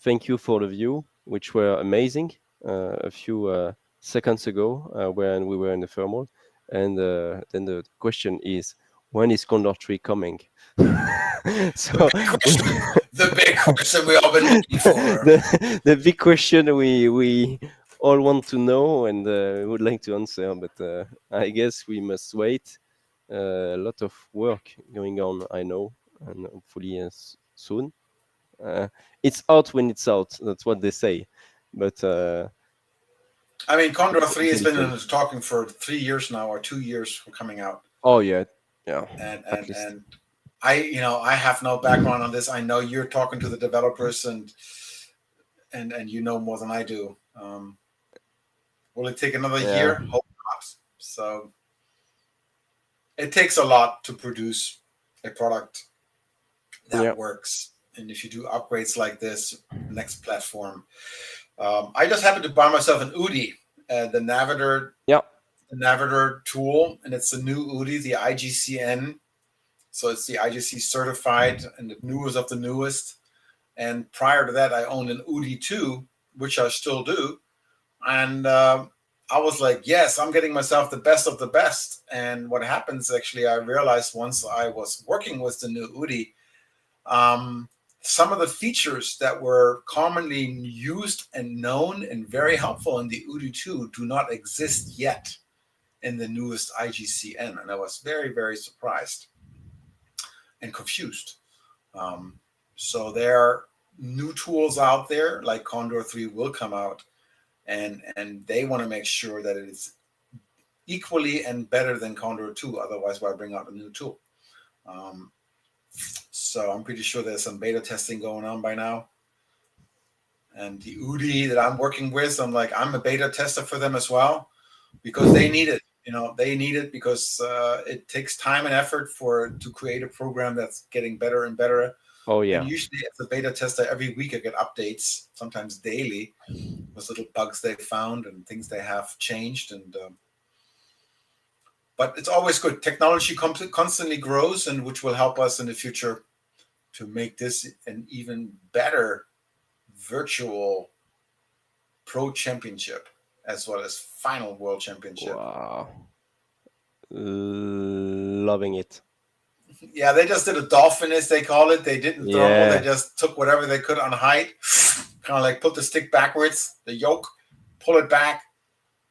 "Thank you for the view, which were amazing a few seconds ago when we were in the thermal." And then the question is, when is Condor 3 coming? The So big question. The big question we all been waiting for. the big question we all want to know and would like to answer, but I guess we must wait. A lot of work going on, I know, and hopefully soon. It's out when it's out. That's what they say. But I mean, Condor it's 3 has really been cool. talking for 3 years now, or 2 years for coming out. Oh yeah, yeah, And at and least. and I have no background on this. I know you're talking to the developers, and you know more than I do. Will it take another Yeah, year? Hope not. So it takes a lot to produce a product yeah, that works. And if you do upgrades like this, next platform. I just happened to buy myself an UDI, the yeah. Navigator tool, and it's the new UDI, the IGCN. So it's the IGC certified and the newest of the newest. And prior to that, I owned an UDI 2, which I still do. And I was like, yes, I'm getting myself the best of the best. And what happens, actually, I realized once I was working with the new UDI, some of the features that were commonly used and known and very helpful in the UDI 2 do not exist yet in the newest IGCN. And I was very, very surprised and confused. So there are new tools out there, like Condor 3 will come out, and they want to make sure that it is equally and better than Condor 2. Otherwise, why bring out a new tool? So I'm pretty sure there's some beta testing going on by now. And the UDI that I'm working with, I'm a beta tester for them as well, because they need it. They need it because it takes time and effort to create a program that's getting better and better. Oh And yeah. usually, as a beta tester, every week I get updates, sometimes daily, with little bugs they found and things they have changed. But it's always good. Technology constantly grows, and which will help us in the future to make this an even better virtual pro championship, as well as final world championship. Wow. Loving it. Yeah, they just did a dolphin, as they call it. They didn't thermal. They Yeah. just took whatever they could on height, kind of like put the stick backwards, the yoke, pull it back,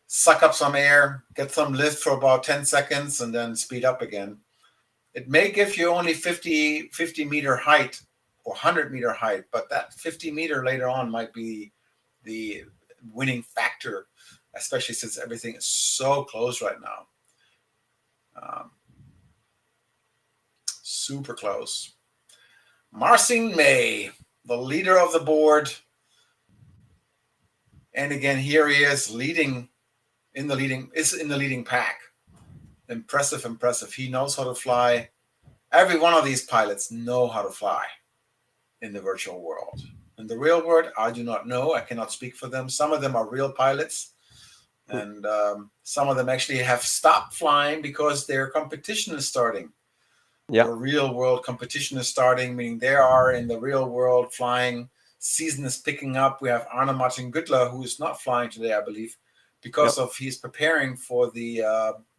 suck up some air, get some lift for about 10 seconds, and then speed up again. It may give you only 50 meter height or 100-meter height, but that 50 meter later on might be the winning factor, especially since everything is so close right now. Super close. Marcin May, the leader of the board, And again, here he is leading in the leading pack. Impressive, impressive. He knows how to fly. Every one of these pilots know how to fly in the virtual world. In the real world, I do not know. I cannot speak for them. Some of them are real pilots, and some of them actually have stopped flying because their competition is starting. Yeah. Their real world competition is starting, meaning they are in the real world flying. Season is picking up. We have Arne Martin Güttler, who is not flying today, I believe, because of he's preparing for the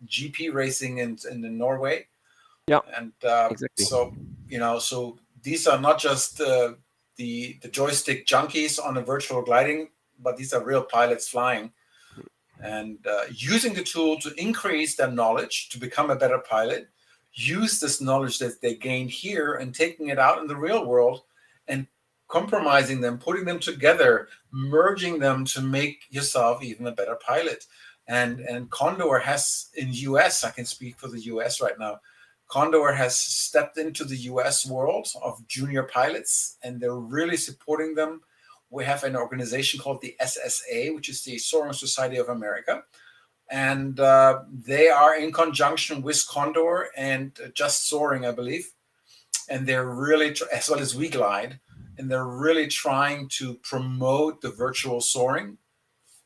GP racing in Norway. Yeah. And Exactly. so these are not just the joystick junkies on a virtual gliding, but these are real pilots flying and using the tool to increase their knowledge to become a better pilot. Use this knowledge that they gained here and taking it out in the real world and compromising them, putting them together, merging them to make yourself even a better pilot. And Condor has in US, I can speak for the US right now, Condor has stepped into the US world of junior pilots, and they're really supporting them. We have an organization called the SSA, which is the Soaring Society of America. And they are in conjunction with Condor and Just Soaring, I believe. And they're really, as well as We Glide, and they're really trying to promote the virtual soaring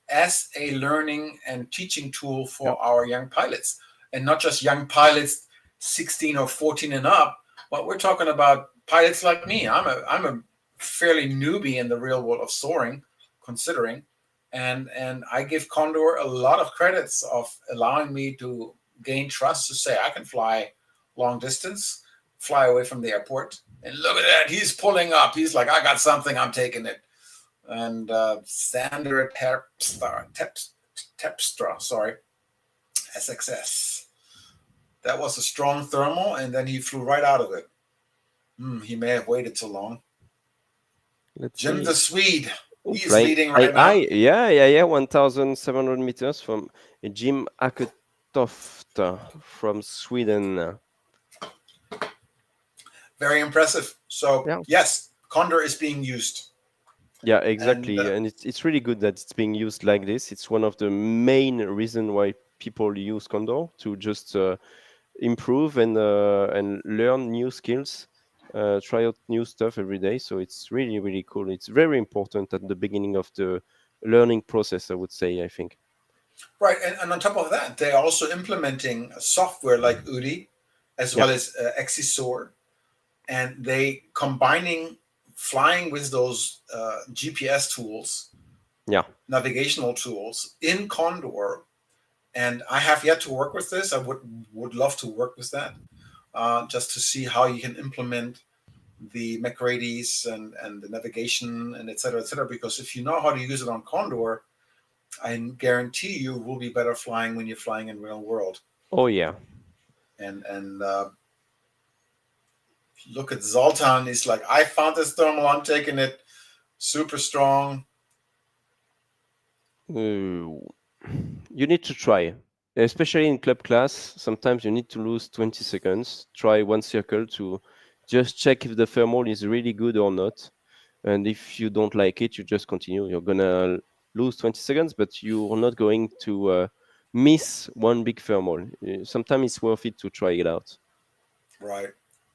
as a learning and teaching tool for our young pilots. And not just young pilots 16 or 14 and up, but we're talking about pilots like me. I'm a fairly newbie in the real world of soaring, considering, and I give Condor a lot of credits of allowing me to gain trust to say I can fly long distance, fly away from the airport, and look at that, he's pulling up. He's like, I got something, I'm taking it. And Sander Tepstra, sorry, SXS. That was a strong thermal, and then he flew right out of it. He may have waited too long. Jim the Swede, he's leading right now. Yeah, 1,700 meters from Jim Aketoft from Sweden. Very impressive. So, yes, Condor is being used. Yeah, exactly. And it's really good that it's being used like this. It's one of the main reasons why people use Condor, to just improve and learn new skills, try out new stuff every day. So it's really, really cool. It's very important at the beginning of the learning process, I would say, I think. Right. And on top of that, they're also implementing software like UDI as well as Exisor. And they combining flying with those GPS tools, navigational tools in Condor. And I have yet to work with this. I would love to work with that, just to see how you can implement the McRady's and the navigation and et cetera, because if you know how to use it on Condor, I guarantee you will be better flying when you're flying in real world. Oh, yeah. And look at Zoltan. He's like, I found this thermal, I'm taking it. Super strong. You need to try, especially in club class. Sometimes you need to lose 20 seconds. Try one circle to just check if the thermal is really good or not. And if you don't like it, you just continue. You're going to lose 20 seconds, but you're not going to miss one big thermal. Sometimes it's worth it to try it out. Right.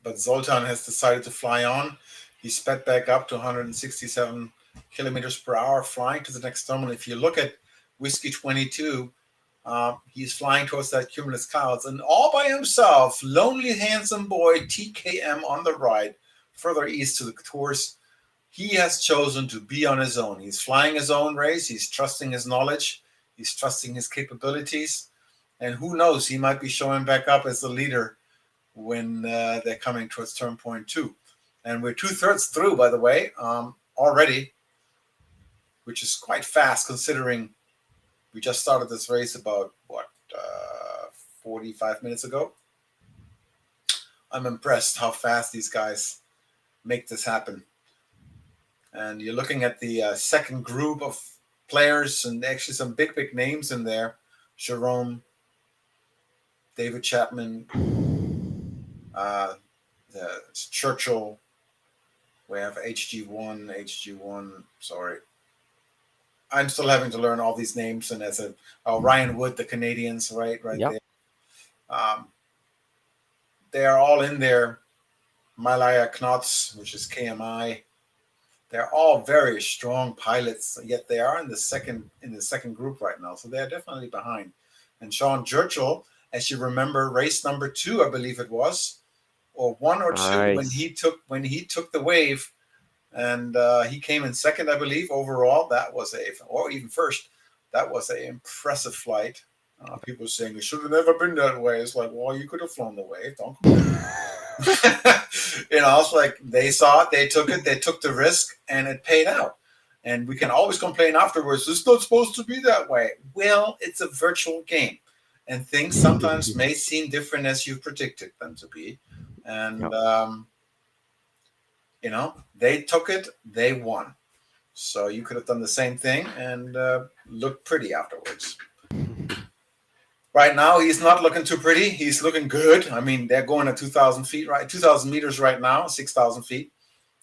But Zoltan has decided to fly on. He sped back up to 167 kilometers per hour, flying to the next thermal. If you look at Whiskey 22, he's flying towards that cumulus clouds, and all by himself, lonely, handsome boy, TKM on the right, further east to the tours. He has chosen to be on his own. He's flying his own race. He's trusting his knowledge. He's trusting his capabilities. And who knows, he might be showing back up as the leader when they're coming towards turn point 2. And we're 2/3 through, by the way, already, which is quite fast considering we just started this race about, 45 minutes ago. I'm impressed how fast these guys make this happen. And you're looking at the second group of players, and actually some big names in there. Jerome, David Chapman, Churchill. We have HG1, sorry. I'm still having to learn all these names. And as a Ryan Wood, the Canadians, right Yeah. there. Um, they are all in there. Malaya Knots, which is KMI. They're all very strong pilots, yet they are in the second group right now. So they're definitely behind. And Sean Churchill, as you remember, race number 2, I believe it was, or 1 or 2, Right. when he took the wave, and he came in second, I believe, overall. That was or even first. That was an impressive flight. People saying it should have never been that way. It's like, well, you could have flown the wave. Don't complain. It's like they saw it, they took it, they took the risk, and it paid out. And we can always complain afterwards, it's not supposed to be that way. Well, it's a virtual game, and things sometimes may seem different as you predicted them to be. And, they took it, they won. So you could have done the same thing and looked pretty afterwards. Right now, he's not looking too pretty. He's looking good. I mean, they're going at 2,000 feet, right? 2,000 meters right now, 6,000 feet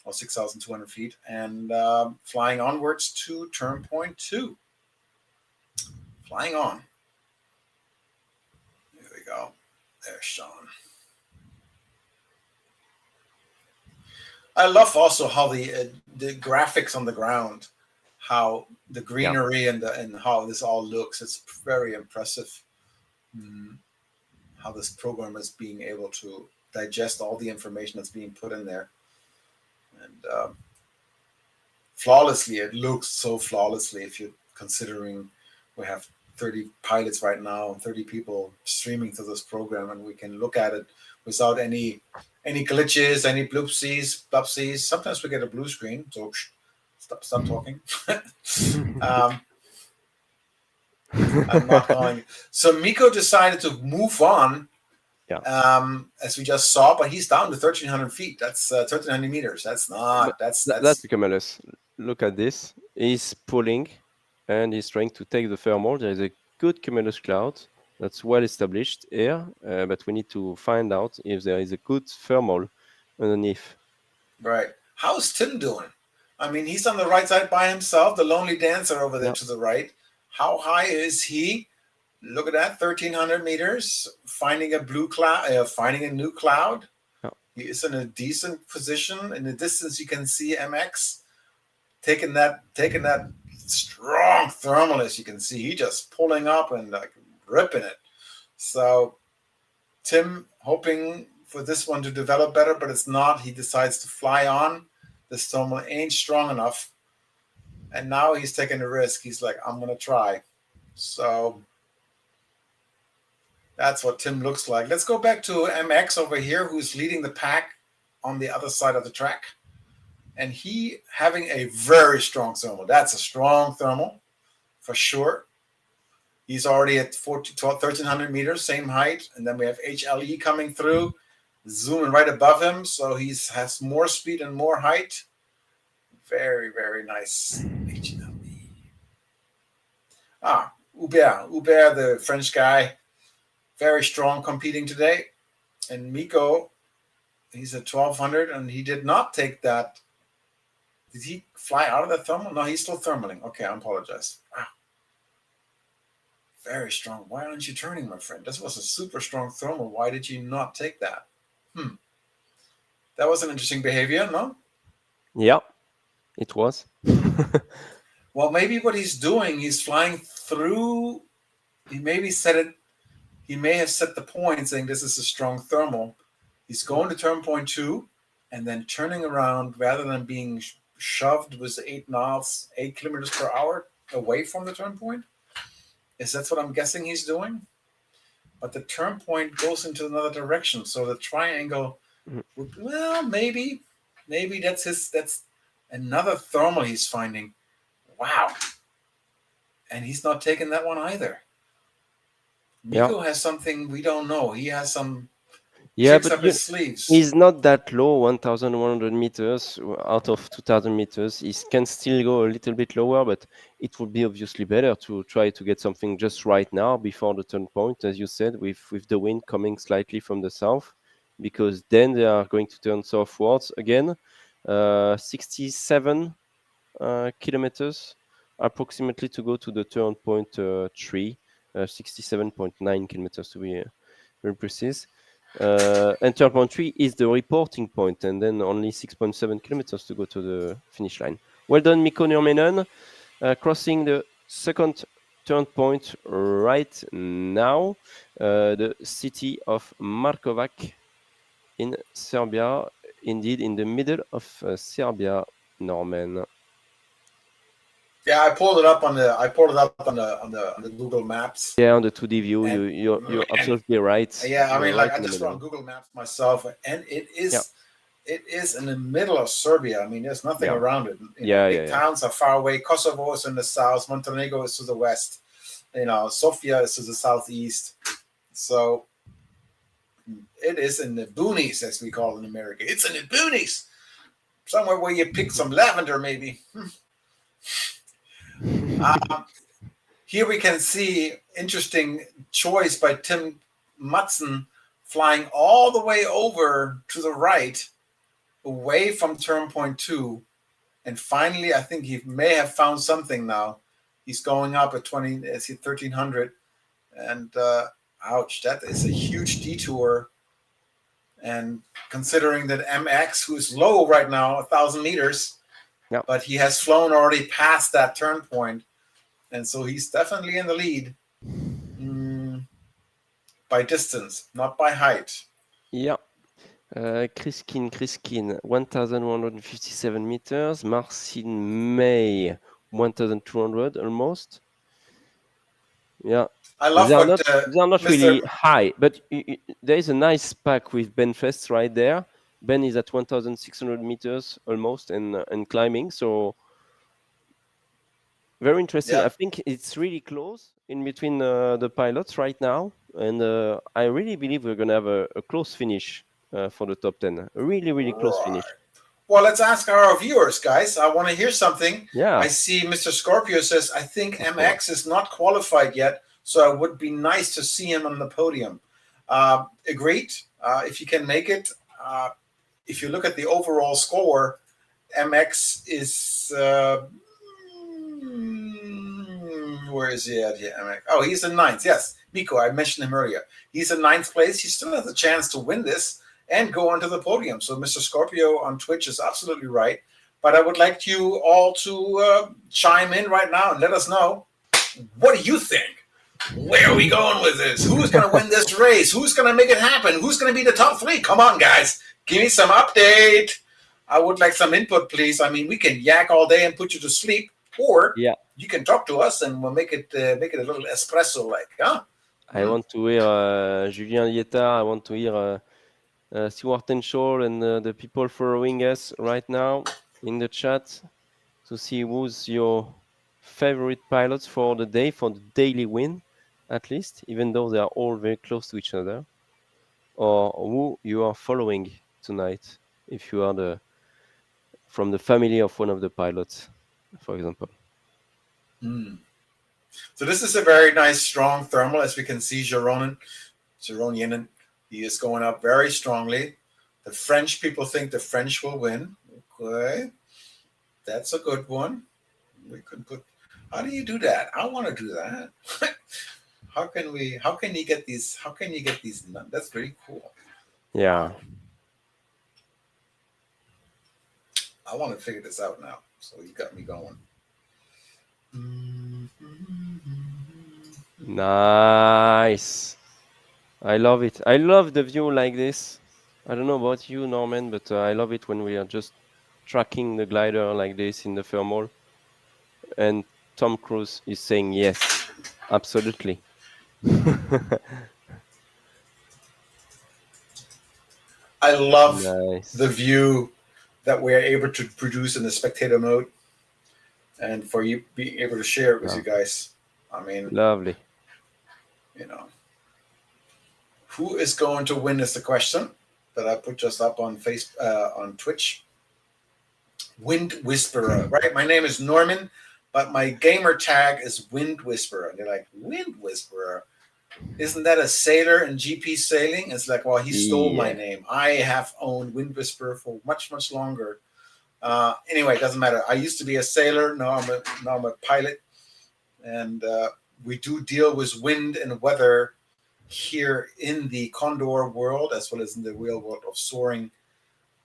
or 6,200 feet, and flying onwards to turn point 2. Flying on. Here we go. There's Sean. I love also how the graphics on the ground, how the greenery and how this all looks. It's very impressive. How this program is being able to digest all the information that's being put in there, and flawlessly. It looks so flawlessly. If you're considering we have 30 pilots right now, 30 people streaming to this program, and we can look at it without any glitches, any blupsies. Sometimes we get a blue screen, so stop talking. I'm not calling it. So Miko decided to move on, as we just saw, but he's down to 1,300 feet. That's 1,300 meters. That's the Cumulus. Look at this. He's pulling, and he's trying to take the thermal. There is a good cumulus cloud that's well established here, but we need to find out if there is a good thermal underneath. Right. How's Tim doing? I mean, he's on the right side by himself, the lonely dancer over there to the right. How high is he? Look at that, 1,300 meters, finding a blue cloud, finding a new cloud. He is in a decent position. In the distance, you can see MX taking that strong thermal, as you can see. He just pulling up and like ripping it. So Tim hoping for this one to develop better, but it's not. He decides to fly on. This thermal ain't strong enough. And now he's taking a risk. He's like, I'm going to try. So that's what Tim looks like. Let's go back to MX over here, who's leading the pack on the other side of the track. And he having a very strong thermal. That's a strong thermal for sure. He's already at 1,300 meters, same height. And then we have HLE coming through, zooming right above him. So he has more speed and more height. Very, very nice HLE. Hubert, the French guy, very strong competing today. And Miko, he's at 1,200, and he did not take that. Did he fly out of the thermal? No, he's still thermaling. Okay, I apologize. Wow. Very strong. Why aren't you turning, my friend? This was a super strong thermal. Why did you not take that? That was an interesting behavior, no? Yeah, it was. Well, maybe what he's doing, he's flying through. He maybe set it. He may have set the point saying this is a strong thermal. He's going to turn point 2 and then turning around rather than being shoved with 8 knots, 8 kilometers per hour away from the turn point. Is that what I'm guessing he's doing? But the turn point goes into another direction. So the triangle, well, maybe that's another thermal he's finding. Wow. And he's not taking that one either. Miko has something we don't know. He has some tricks up his sleeves. He's not that low, 1,100 meters out of 2,000 meters. He can still go a little bit lower, but it would be obviously better to try to get something just right now before the turn point, as you said, with the wind coming slightly from the south, because then they are going to turn southwards again. 67 kilometers approximately to go to the turn point 3, 67.9 kilometers to be very precise. And turn point 3 is the reporting point, and then only 6.7 kilometers to go to the finish line. Well done, Mikko Nurminen, crossing the second turn point right now, the city of Markovac in Serbia, indeed in the middle of Serbia, Norman. Yeah, I pulled it up on the Google Maps. Yeah, on the 2D view, And you're man, absolutely right. yeah, I You're mean, right like I in the just run middle. Google Maps myself, and Yeah, it is in the middle of Serbia. I mean, there's nothing yeah, around it. yeah, Big yeah, towns are far away. Kosovo is in the south. Montenegro is to the west. Sofia is to the southeast. So it is in the boonies, as we call it in America. It's in the boonies, somewhere where you pick some lavender, maybe. Um, Here we can see interesting choice by Tim Mutson flying all the way over to the right, away from turn point 2. And finally, I think he may have found something now. He's going up at 1300. And ouch, that is a huge detour. And considering that MX, who is low right now, 1,000 meters, yeah. but he has flown already past that turn point. And so he's definitely in the lead. By distance, not by height. Yeah. Kriskin, 1,157 meters. Marcin May, 1,200 almost. Yeah. I love what They are not Mr. really high, but there is a nice pack with Ben Fest right there. Ben is at 1,600 meters almost and climbing. So very interesting. Yeah, I think it's really close in between the pilots right now, and I really believe we're gonna have a close finish for the top 10. A really, really close right. finish. Well, let's ask our viewers, guys. I want to hear something. I Yeah, see Mr. Scorpio says, I think of MX course. is not qualified yet, so it would be nice to see him on the podium. Agreed. If you can make it, if you look at the overall score, MX is where is he at here? MX? Oh, he's in ninth. Yes, Miko, I mentioned him earlier. He's in ninth place. He still has a chance to win this and go onto the podium. So Mr. Scorpio on Twitch is absolutely right. But I would like you all to chime in right now and let us know, what do you think? Where are we going with this? Who's going to win this race? Who's going to make it happen? Who's going to be the top 3? Come on, guys. Give me some update. I would like some input, please. I mean, we can yak all day and put you to sleep, or Yeah, you can talk to us and we'll make it a little espresso like, huh? I want to hear Julien Lieta. I want to hear Stuart Henshaw and the people following us right now in the chat to see who's your favorite pilots for the day, for the daily win, at least, even though they are all very close to each other, or who you are following tonight, if you are from the family of one of the pilots, for example. So this is a very nice, strong thermal. As we can see, Jeroen Yenen, he is going up very strongly. The French people think the French will win. Okay, that's a good one. We could put. How do you do that? I want to do that. How can you get these? How can you get these? That's pretty cool. Yeah. I want to figure this out now. So you got me going. Nice. I love it. I love the view like this. I don't know about you, Norman, but I love it when we are just tracking the glider like this in the thermal. And Tom Cruise is saying yes, absolutely. I love the Nice. view that we're able to produce in the spectator mode, and for you being able to share it with you guys. I mean, Lovely. Who is going to win is the question that I put just up on on Twitch. Wind Whisperer, right? My name is Norman, but my gamer tag is Wind Whisperer. And they're like, Wind Whisperer? Isn't that a sailor in GP sailing? It's like, well, he stole my Yeah. name. I have owned Wind Whisperer for much, much longer. Anyway, it doesn't matter. I used to be a sailor. Now I'm a pilot, and we do deal with wind and weather here in the Condor world as well as in the real world of soaring.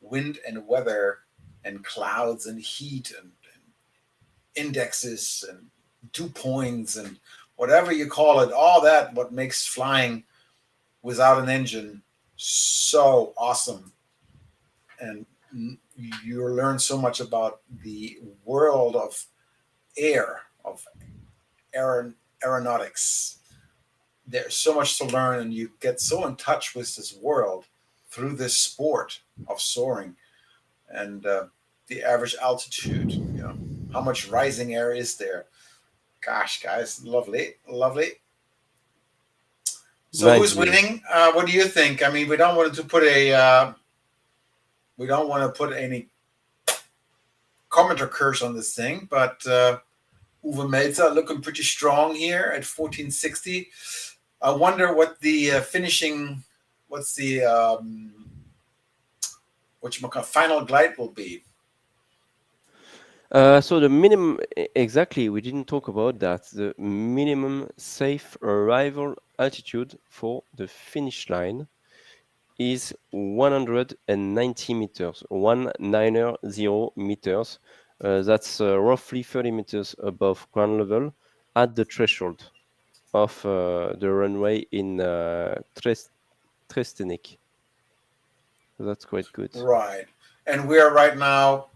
Wind and weather and clouds and heat and indexes and dew points and whatever you call it, all that what makes flying without an engine so awesome. And you learn so much about the world of air, of aeronautics. There's so much to learn, and you get so in touch with this world through this sport of soaring. And the average altitude, how much rising air is there. Gosh, guys, lovely. So Nice who's view. winning? What do you think? I mean, we don't want to put any commenter curse on this thing, but Uwe Melzer looking pretty strong here at 1460. I wonder what the final glide will be. So the minimum, exactly, we didn't talk about that. The minimum safe arrival altitude for the finish line is 190 meters, 190 meters. That's roughly 30 meters above ground level at the threshold of the runway in Trstenik. So that's quite good. Right. And we are right now,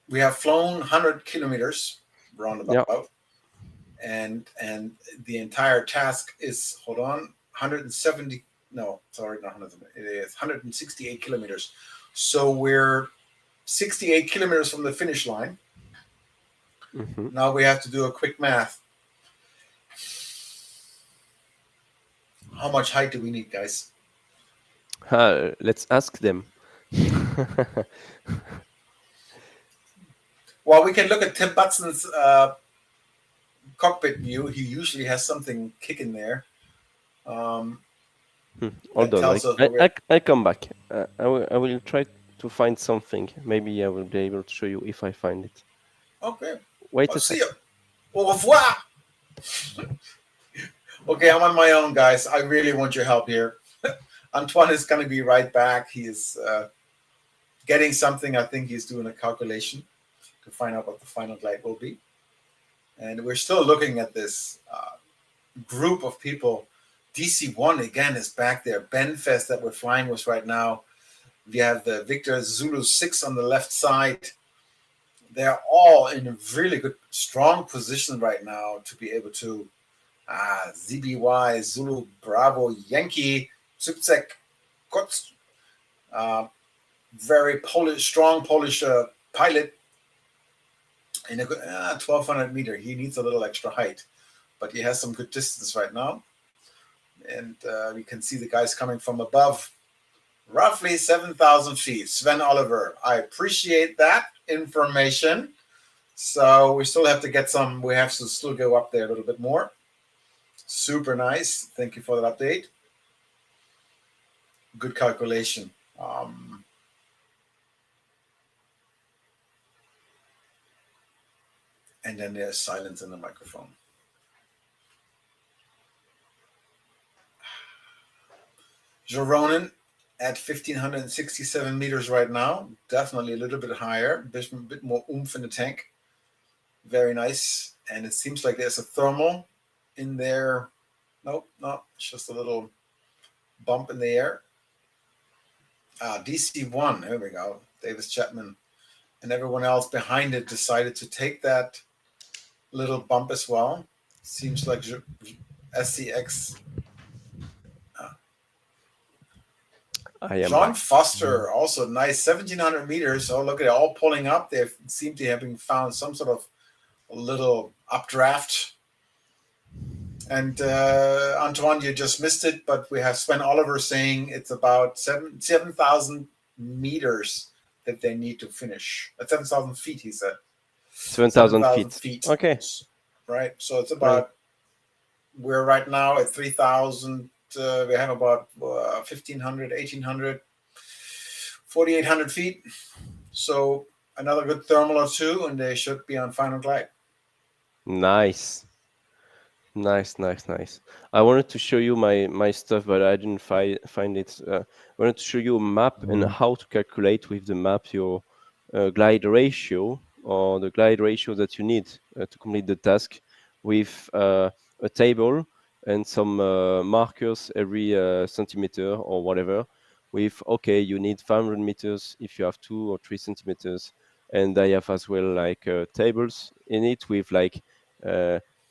we have flown 100 kilometers roundabout. Yeah. And the entire task is, 170, no, sorry, not 100, it is 168 kilometers. So we're 68 kilometers from the finish line. Mm-hmm. Now we have to do a quick math. How much height do we need, guys? Let's ask them. Well, we can look at Tim Butson's cockpit view. He usually has something kicking there. Hold on, I'll come back. I will try to find something. Maybe I will be able to show you if I find it. Okay. Wait I'll a see second. you. Au revoir. Okay, I'm on my own, guys. I really want your help here. Antoine is going to be right back. He is getting something. I think he's doing a calculation to find out what the final glide will be. And we're still looking at this group of people. DC-1 again is back there. Benfest that we're flying with right now. We have the Victor Zulu 6 on the left side. They're all in a really good, strong position right now to be able to ZBY, Zulu, Bravo, Yankee, Zubcek, Kotz, very strong Polish pilot in a good 1,200 meter. He needs a little extra height, but he has some good distance right now. And we can see the guys coming from above, roughly 7,000 feet. Sven Oliver, I appreciate that information. So we still have to get some, we have to still go up there a little bit more. Super nice. Thank you for that update. Good calculation. And then there's silence in the microphone. Joronen at 1,567 meters right now. Definitely a little bit higher, a bit more oomph in the tank. Very nice. And it seems like there's a thermal in there. Nope, not. It's just a little bump in the air. DC-1, there we go. Davis Chapman and everyone else behind it decided to take that little bump as well. Seems like SCX. John Foster, also nice, 1,700 meters. Oh, look at it, all pulling up. They seem to have found some sort of a little updraft. And Antoine, you just missed it, but we have Sven Oliver saying it's about 7,000 meters that they need to finish. 7,000 feet, he said. 7,000 feet. Okay. Right. So it's about, we're right now at 3,000. We have about 1,500, 1,800, 4,800 feet. So another good thermal or two, and they should be on final glide. Nice. Nice. I wanted to show you my stuff, but I didn't find it. I wanted to show you a map and how to calculate with the map your glide ratio or the glide ratio that you need to complete the task with a table and some markers every centimeter or whatever. With okay, you need 500 meters if you have 2 or 3 centimeters, and I have as well like tables in it with like.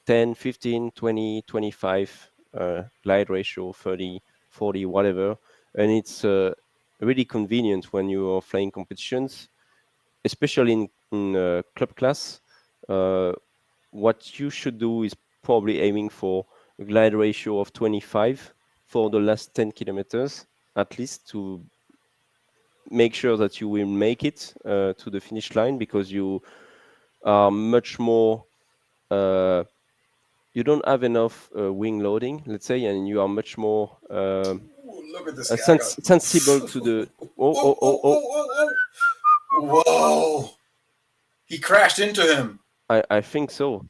10, 15, 20, 25 glide ratio, 30, 40, whatever. And it's really convenient when you are flying competitions, especially in club class. What you should do is probably aiming for a glide ratio of 25 for the last 10 kilometers, at least to make sure that you will make it to the finish line, because you are much more you don't have enough wing loading, let's say, and you are much more Ooh, look at this gaggle. sensible to the. Whoa! He crashed into him. I think so.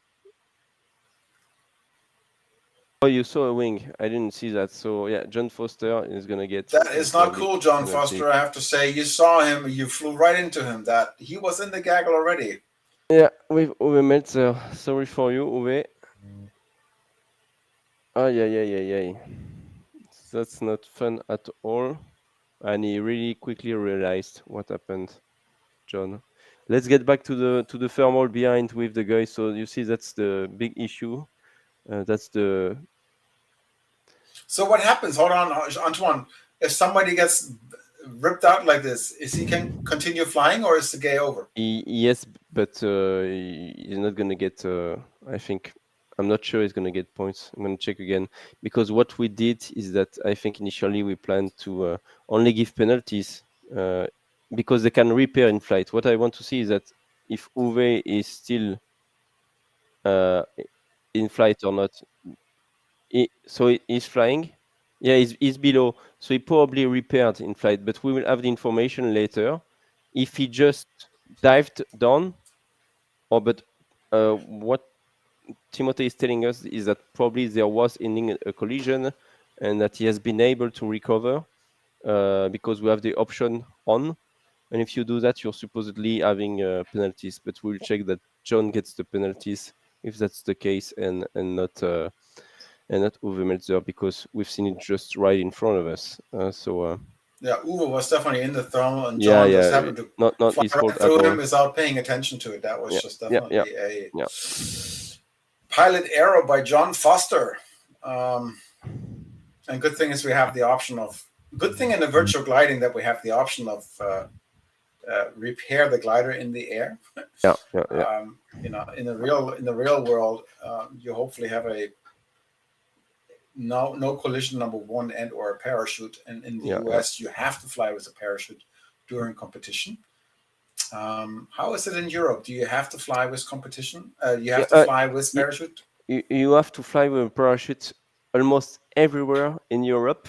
Oh, you saw a wing. I didn't see that. So yeah, John Foster is gonna get. That is not cool, John Foster. I have to say, you saw him. You flew right into him. That he was in the gaggle already. Yeah, with Uwe Meltzer. Sorry for you, Uwe. Oh yeah. That's not fun at all. And he really quickly realized what happened, John. Let's get back to the thermal behind with the guy. So you see, that's the big issue. That's the. So what happens? Hold on, Antoine. If somebody gets ripped out like this, is he can continue flying, or is the gay over? Yes, but he's not gonna get. I think I'm not sure he's gonna get points. I'm gonna check again, because what we did is that I think initially we planned to only give penalties because they can repair in flight. What I want to see is that if Uwe is still in flight or not. So he's flying. Yeah, he's below. So he probably repaired in flight, but we will have the information later. If he just dived down, or but what Timothy is telling us is that probably there was a collision, and that he has been able to recover because we have the option on. And if you do that, you're supposedly having penalties. But we'll check that John gets the penalties if that's the case, and not Uwe Meltzer, because we've seen it just right in front of us. Yeah, Uwe was definitely in the thermal, and John just happened to not fly his right fault through at all. him without paying attention to it. That was just definitely a Yeah. pilot error by John Foster. And good thing is we have the option of. Good thing in the virtual gliding that we have the option of repair the glider in the air. Yeah. You know, in the real world, you hopefully have a no collision, number one, and or a parachute. And in the US, you have to fly with a parachute during competition. How is it in Europe? Do you have to fly with competition? You have to fly with parachute? You have to fly with a parachute almost everywhere in Europe.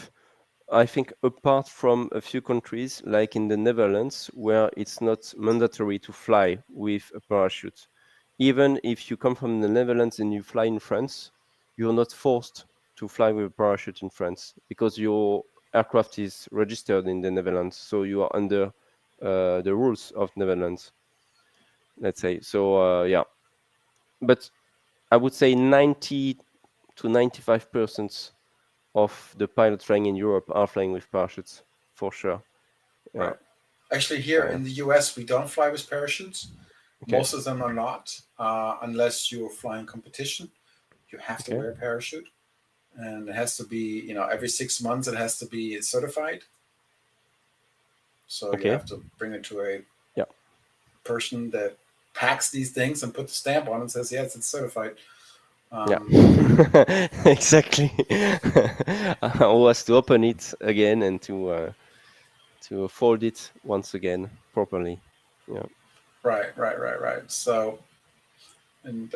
I think apart from a few countries, like in the Netherlands, where it's not mandatory to fly with a parachute. Even if you come from the Netherlands and you fly in France, you're not forced to fly with a parachute in France, because your aircraft is registered in the Netherlands, so you are under the rules of Netherlands, let's say. So yeah, but I would say 90 to 95% of the pilots flying in Europe are flying with parachutes, for sure. Yeah. Right. Actually, here in the US, we don't fly with parachutes. Okay. Most of them are not, unless you're flying competition. You have to wear a parachute, and it has to be, you know, every 6 months it has to be certified. So you have to bring it to a person that packs these things and put the stamp on and says, yes, it's certified. Exactly. Who has to open it again and to fold it once again properly. Yeah. Right. So, and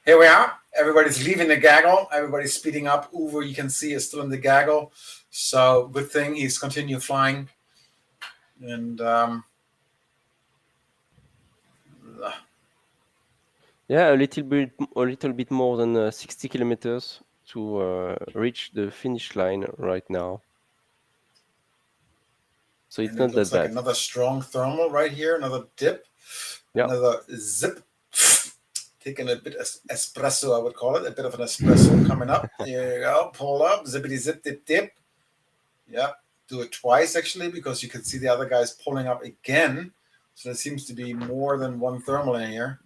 here we are. Everybody's leaving the gaggle. Everybody's speeding up. Uwe, you can see, is still in the gaggle. So good thing he's continued flying. And Yeah, a little bit more than 60 kilometers to reach the finish line right now. So it's And it not that looks like bad. another strong thermal right here, another dip, Yeah, another zip. Taking a bit of espresso, I would call it, a bit of an espresso coming up. Here you go, pull up, zippity zip, dip, dip. Yeah, do it twice actually, because you can see the other guys pulling up again. So there seems to be more than one thermal in here.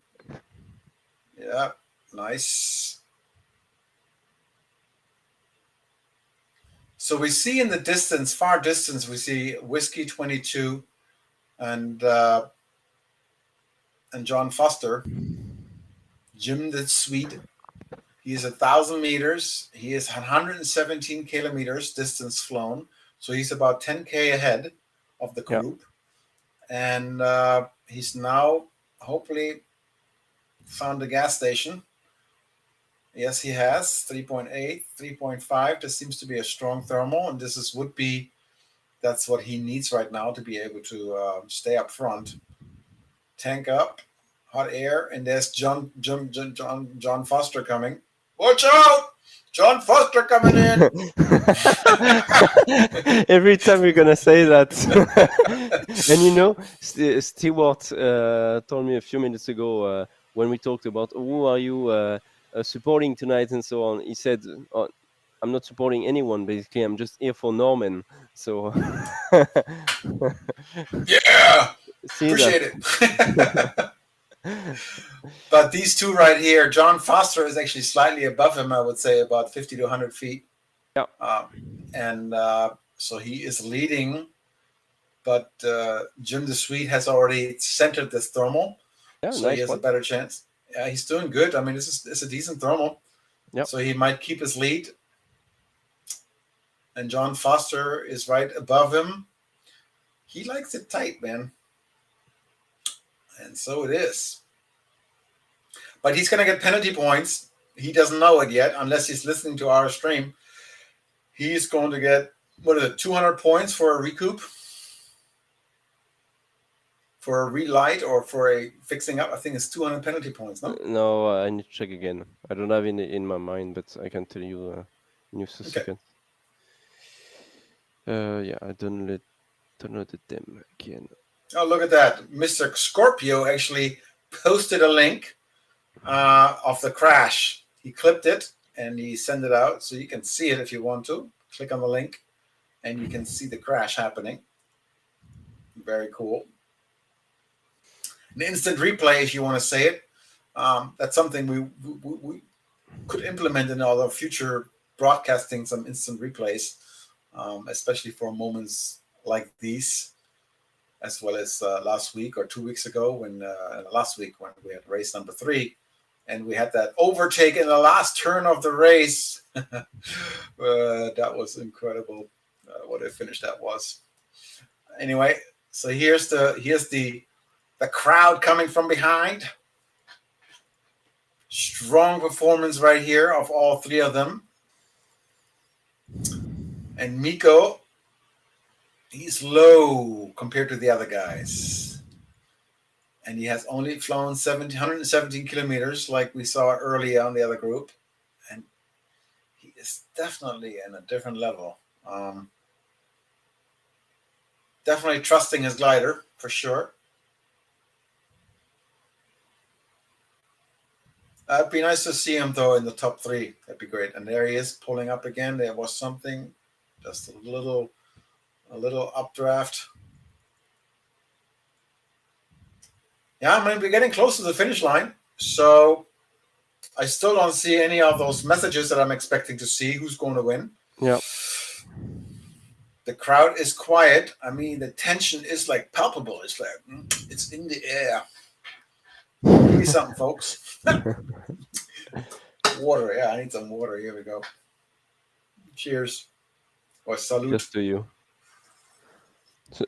Yeah, nice. So we see in the distance, far distance, we see Whiskey 22 and John Foster. Jim the Swede. He is 1,000 meters. He is 117 kilometers distance flown. So he's about 10K ahead of the yeah, group. And he's now hopefully found a gas station. Yes, he has 3.8, 3.5. This seems to be a strong thermal, and that's what he needs right now to be able to stay up front. Tank up, hot air, and there's John Foster coming. Watch out! John Foster coming in. every time you're gonna say that. And Stewart told me a few minutes ago when we talked about who are you supporting tonight and so on. He said, "I'm not supporting anyone. Basically, I'm just here for Norman." So Yeah, see that. appreciate it. But these two right here, John Foster is actually slightly above him, I would say, about 50 to 100 feet. Yeah. And so he is leading, but Jim the Swede has already centered this thermal, Yeah, so he nice has a one. better chance. Yeah, he's doing good. I mean, it's a decent thermal. Yeah. So he might keep his lead. And John Foster is right above him. He likes it tight, man. And so it is. But he's going to get penalty points. He doesn't know it yet, unless he's listening to our stream. He's going to get, 200 points for a recoup? For a relight or for a fixing up? I think it's 200 penalty points, no? No, I need to check again. I don't have it in my mind, but I can tell you in just a second. Yeah, I downloaded them again. Oh, look at that. Mr. Scorpio actually posted a link of the crash. He clipped it and he sent it out, so you can see it if you want to. Click on the link and you can see the crash happening. Very cool. An instant replay, if you want to say it. That's something we could implement in our future broadcasting, some instant replays, especially for moments like these, as well as last week or 2 weeks ago last week when we had race number 3 and we had that overtake in the last turn of the race. That was incredible. What a finish that was. Anyway, so here's the crowd coming from behind. Strong performance right here of all 3 of them. And Miko, he's low compared to the other guys. And he has only flown 117 kilometers like we saw earlier on the other group. And he is definitely in a different level. Definitely trusting his glider, for sure. It'd be nice to see him, though, in the top 3. That'd be great. And there he is, pulling up again. There was something, just a little updraft. Yeah, I mean, we're getting close to the finish line. So I still don't see any of those messages that I'm expecting to see. Who's going to win? Yeah. The crowd is quiet. I mean, the tension is like palpable. It's like, it's in the air. Give me something, folks. Water. Yeah, I need some water. Here we go. Cheers. Or salute. Just to you.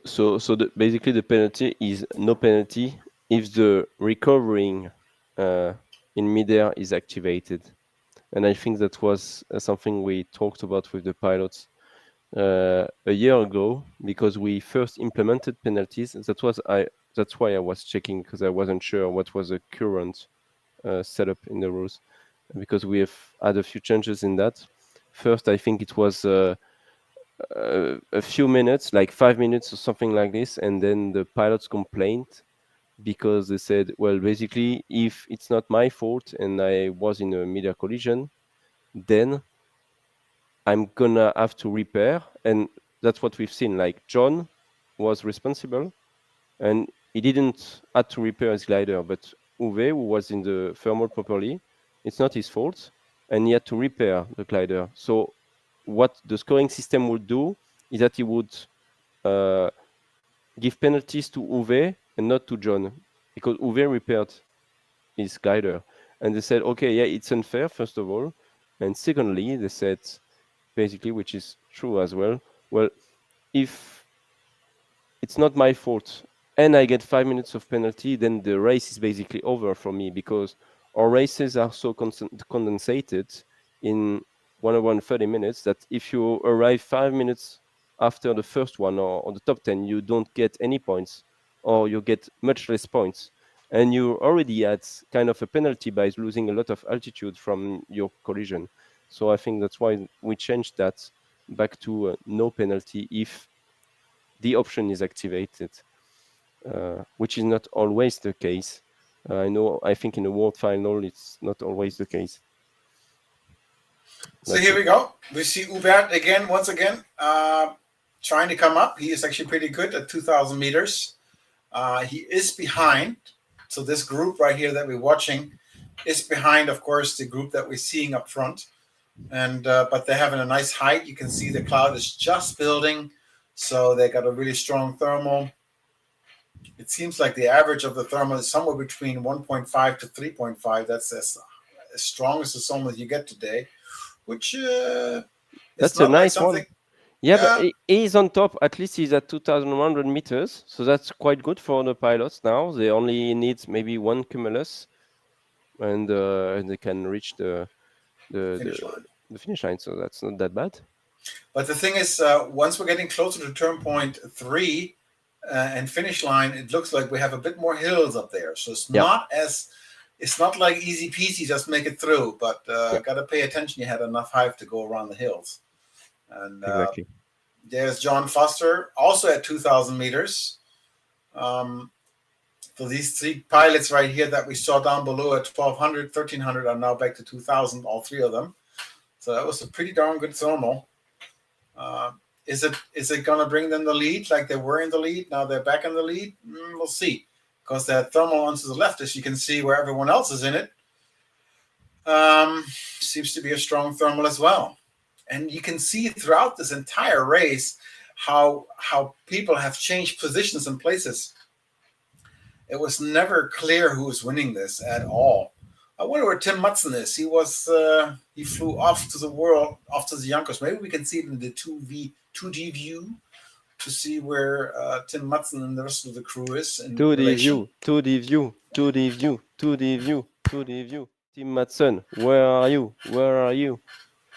So basically the penalty is no penalty if the recovering in midair is activated. And I think that was something we talked about with the pilots a year ago because we first implemented penalties. That's why I was checking, because I wasn't sure what was the current setup in the rules, because we have had a few changes in that. First, I think it was a few minutes, like 5 minutes or something like this, and then the pilots complained because they said, well, basically, if it's not my fault and I was in a media collision, then I'm gonna have to repair. And that's what we've seen. Like John was responsible and he didn't had to repair his glider, but Uwe, who was in the thermal properly, it's not his fault, and he had to repair the glider. So what the scoring system would do is that he would uh, give penalties to Uwe and not to John, because Uwe repaired his glider. And they said, okay, yeah, it's unfair, first of all. And secondly, they said, basically, which is true as well, well, if it's not my fault and I get 5 minutes of penalty, then the race is basically over for me, because our races are so condensated in 130 minutes that if you arrive 5 minutes after the first one or the top 10, you don't get any points, or you get much less points. And you already had kind of a penalty by losing a lot of altitude from your collision. So I think that's why we changed that back to no penalty if the option is activated, which is not always the case. I think in the world final, it's not always the case. So here we go. We see Hubert again, once again, trying to come up. He is actually pretty good at 2,000 meters. He is behind. So this group right here that we're watching is behind, of course, the group that we're seeing up front. And but they're having a nice height. You can see the cloud is just building. So they got a really strong thermal. It seems like the average of the thermal is somewhere between 1.5 to 3.5. That's as strong as the thermal you get today, which that's not a nice like something. one. Yeah, but he's on top. At least he's at 2,100 meters, so that's quite good for the pilots now. They only need maybe one cumulus, and they can reach the finish line. So that's not that bad. But the thing is, once we're getting closer to turn point 3 and finish line, it looks like we have a bit more hills up there. So it's not like easy peasy, just make it through. But got to pay attention. You had enough height to go around the hills. And Exactly. there's John Foster, also at 2,000 meters. So these three pilots right here that we saw down below at 1,200, 1,300 are now back to 2,000, all three of them. So that was a pretty darn good thermal. Is it going to bring them the lead like they were in the lead? Now they're back in the lead? We'll see. Because that thermal onto the left, as you can see where everyone else is in it, seems to be a strong thermal as well. And you can see throughout this entire race how people have changed positions and places. It was never clear who was winning this at all. I wonder where Tim Mutson is. He flew off to the Yonkers. Maybe we can see it in the 2D view to see where Tim Mutson and the rest of the crew is in 2D relation. view, 2D view, 2D view, 2D view, 2D view. Tim Matson, where are you? Where are you?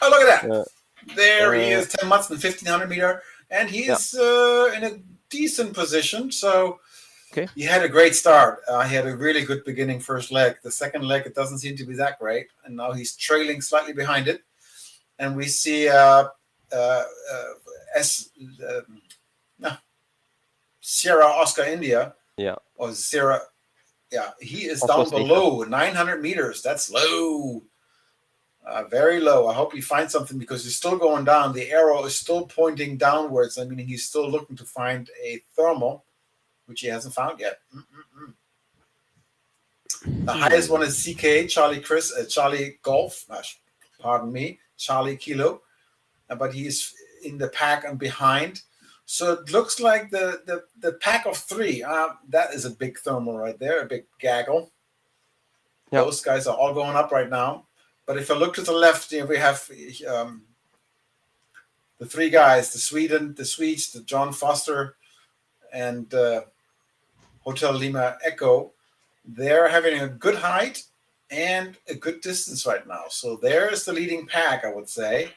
Oh, look at that. There he is, Tim Mutson, 1,500 meter. And he's in a decent position. So he had a great start. He had a really good beginning first leg. The second leg, it doesn't seem to be that great. And now he's trailing slightly behind it. And we see Sierra Oscar India. Yeah. Or Sierra. Yeah, he is down below 900 meters. That's low. Very low. I hope he finds something because he's still going down. The arrow is still pointing downwards. I mean, he's still looking to find a thermal, which he hasn't found yet. The highest one is CK, Charlie Golf, pardon me, Charlie Kilo. But he's in the pack and behind. So it looks like the pack of three. That is a big thermal right there, a big gaggle. Yep. Those guys are all going up right now. But if I look to the left, we have the three guys, the Swedes, the John Foster, and Hotel Lima Echo. They're having a good height and a good distance right now. So there's the leading pack, I would say.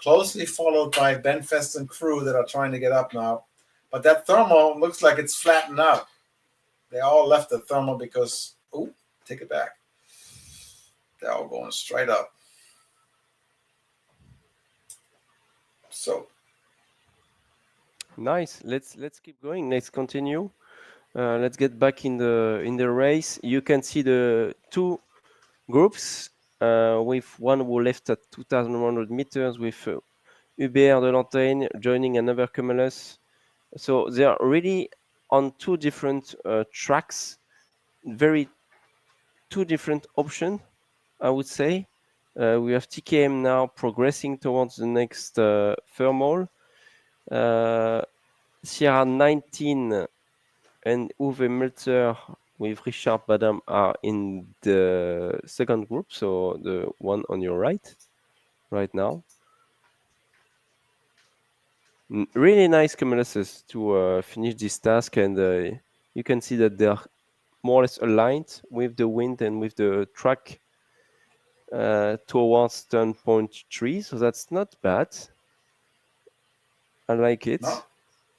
closely followed by Benfest and crew that are trying to get up now. But that thermal looks like it's flattened out. They all left the thermal because, oh, take it back. They're all going straight up. So Nice. Let's keep going. Let's continue. Let's get back in the race. You can see the two groups with one who left at 2,100 meters with Hubert de Lantaigne joining another Cumulus. So they are really on two different tracks, very two different options, I would say. We have TKM now progressing towards the next thermal. Sierra 19 and Uwe Meltzer with Richard Badam are in the second group, so the one on your right now. Really nice Cumuluses to finish this task, and you can see that they're more or less aligned with the wind and with the track towards turn point 3, so that's not bad. I like it. no, it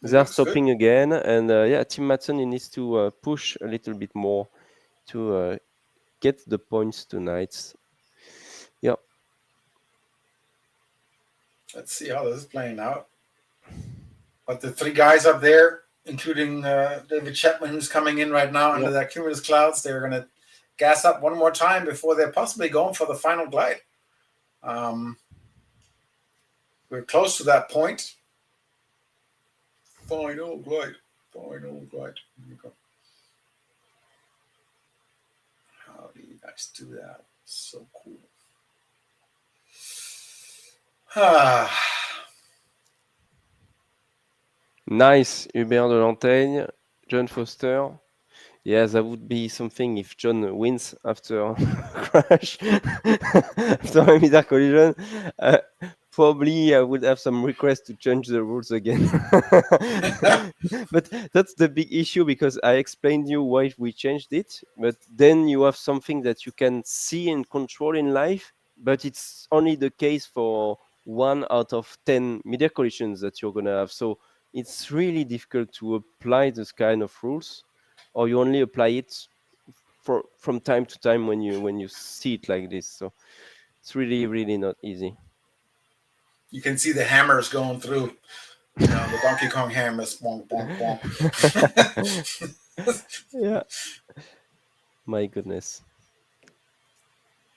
They're looks good. stopping again, and yeah, Tim Matson he needs to push a little bit more to get the points tonight. Yeah. Let's see how this is playing out. But the three guys up there, including David Chapman, who's coming in right now under that cumulus clouds, they're going to gas up one more time before they're possibly going for the final glide. We're close to that point. Final glide. Final glide. Here we go. How do you guys do that? So cool. Nice, Hubert de Lantaigne, John Foster. Yeah, that would be something if John wins after crash, after a mid-air collision. Probably I would have some requests to change the rules again. But that's the big issue because I explained you why we changed it. But then you have something that you can see and control in life, but it's only the case for 1 out of 10 mid-air collisions that you're gonna have. So it's really difficult to apply this kind of rules, or you only apply it from time to time when you see it like this. So it's really not easy. You can see the hammers going through. You know, the Donkey Kong hammers. Bonk, bonk, bonk. Yeah. My goodness.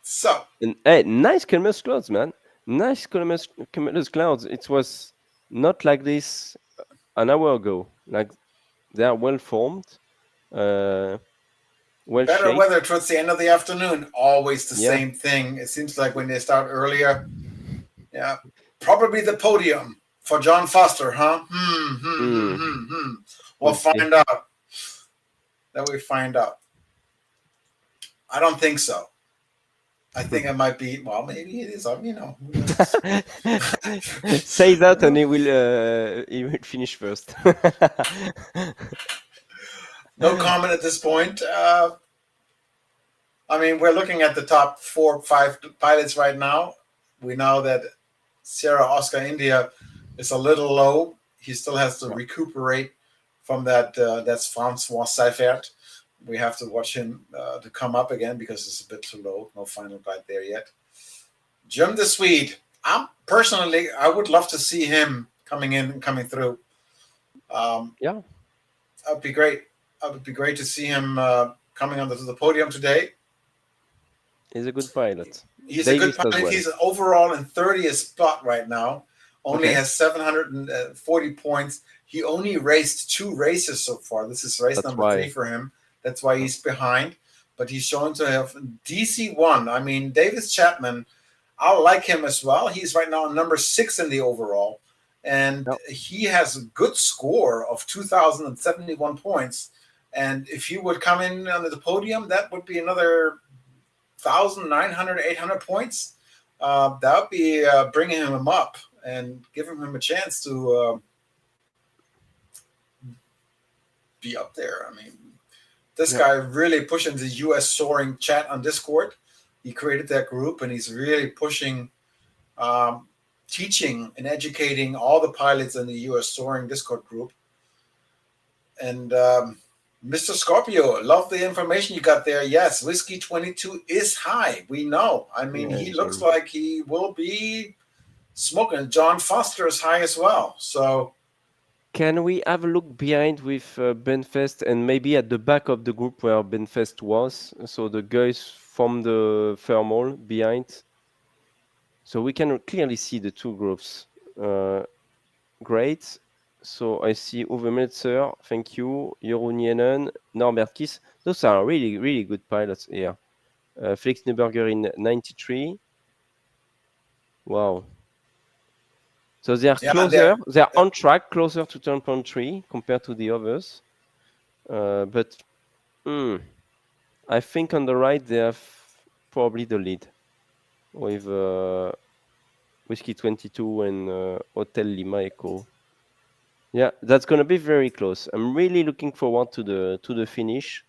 So, And hey, nice Cumulus clouds, man. Nice Cumulus clouds. It was not like this an hour ago. Like they are well formed, well better shaped. weather towards the end of the afternoon. Always the Yeah. same thing. It seems like when they start earlier, yeah, probably the podium for John Foster, huh? We'll See. find out. Then we find out. I don't think so. I think it might be. Well, maybe it is. You know. Say that, and he will finish first. No comment at this point. I mean, we're looking at the top 4 or 5 pilots right now. We know that Sierra Oscar India is a little low. He still has to recuperate from that. That's Francois Seifert. We have to watch him to come up again because it's a bit too low. No final glide there yet. Jim the Swede. Personally, I would love to see him coming in and coming through. Yeah, That would be great. It would be great to see him coming onto the podium today. he's a good pilot. He's Davis a good pilot. as well. He's overall in 30th spot right now. Only has 740 points. He only raced 2 races so far. This is race number 3 for him. That's why he's behind. But he's shown to have DC1. I mean, Davis Chapman, I like him as well. He's right now number 6 in the overall. And he has a good score of 2,071 points. And if he would come in on the podium, that would be another 1,900, 800 points. That would be bringing him up and giving him a chance to be up there. I mean, this guy really pushing the U.S. soaring chat on Discord. He created that group, and he's really pushing teaching and educating all the pilots in the US Soaring Discord group. And Mr. Scorpio, love the information you got there. Yes, Whiskey 22 is high. We know. I mean, Yeah, he looks Jim. like he will be smoking. John Foster is high as well. So Can we have a look behind with Benfest and maybe at the back of the group where Benfest was? So the guys from the thermal behind. So we can clearly see the two groups. Great. So I see Uwe Meltzer, thank you. Jeroen Jenen, Norbert Kiss. Those are really, really good pilots here. Felix Neuberger in 93. Wow. So they are yeah, closer, they are on track, closer to 10.3 compared to the others. But I think on the right they have probably the lead with Whiskey 22 and Hotel Lima Echo. Yeah, that's going to be very close. I'm really looking forward to the finish.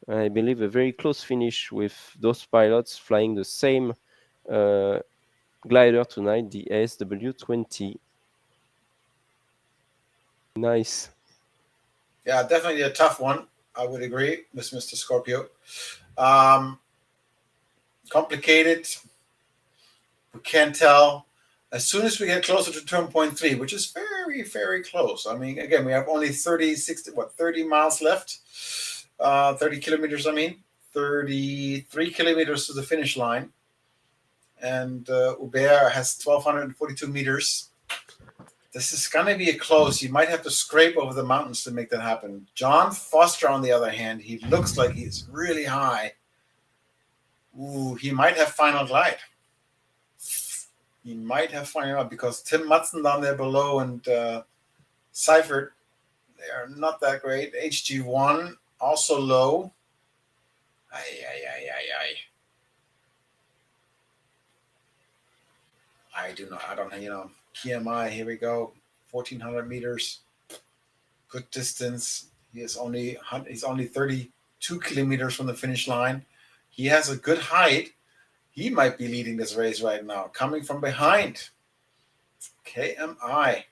I believe a very close finish with those pilots flying the same glider tonight, the ASW20. Nice. Yeah, definitely a tough one. I would agree with Mr. Scorpio. Complicated. We can't tell. As soon as we get closer to turn point 3, which is very, very close. I mean, again, we have only 30 miles left. 30 kilometers, 33 kilometers to the finish line. And Hubert has 1,242 meters. This is going to be a close. You might have to scrape over the mountains to make that happen. John Foster, on the other hand, he looks like he's really high. Ooh, he might have final glide. He might have final glide because Tim Madsen down there below and Seifert, they are not that great. HG1 also low. I don't know, PMI, here we go. 1,400 meters. Good distance. He's only 32 kilometers from the finish line. He has a good height. He might be leading this race right now. Coming from behind. KMI.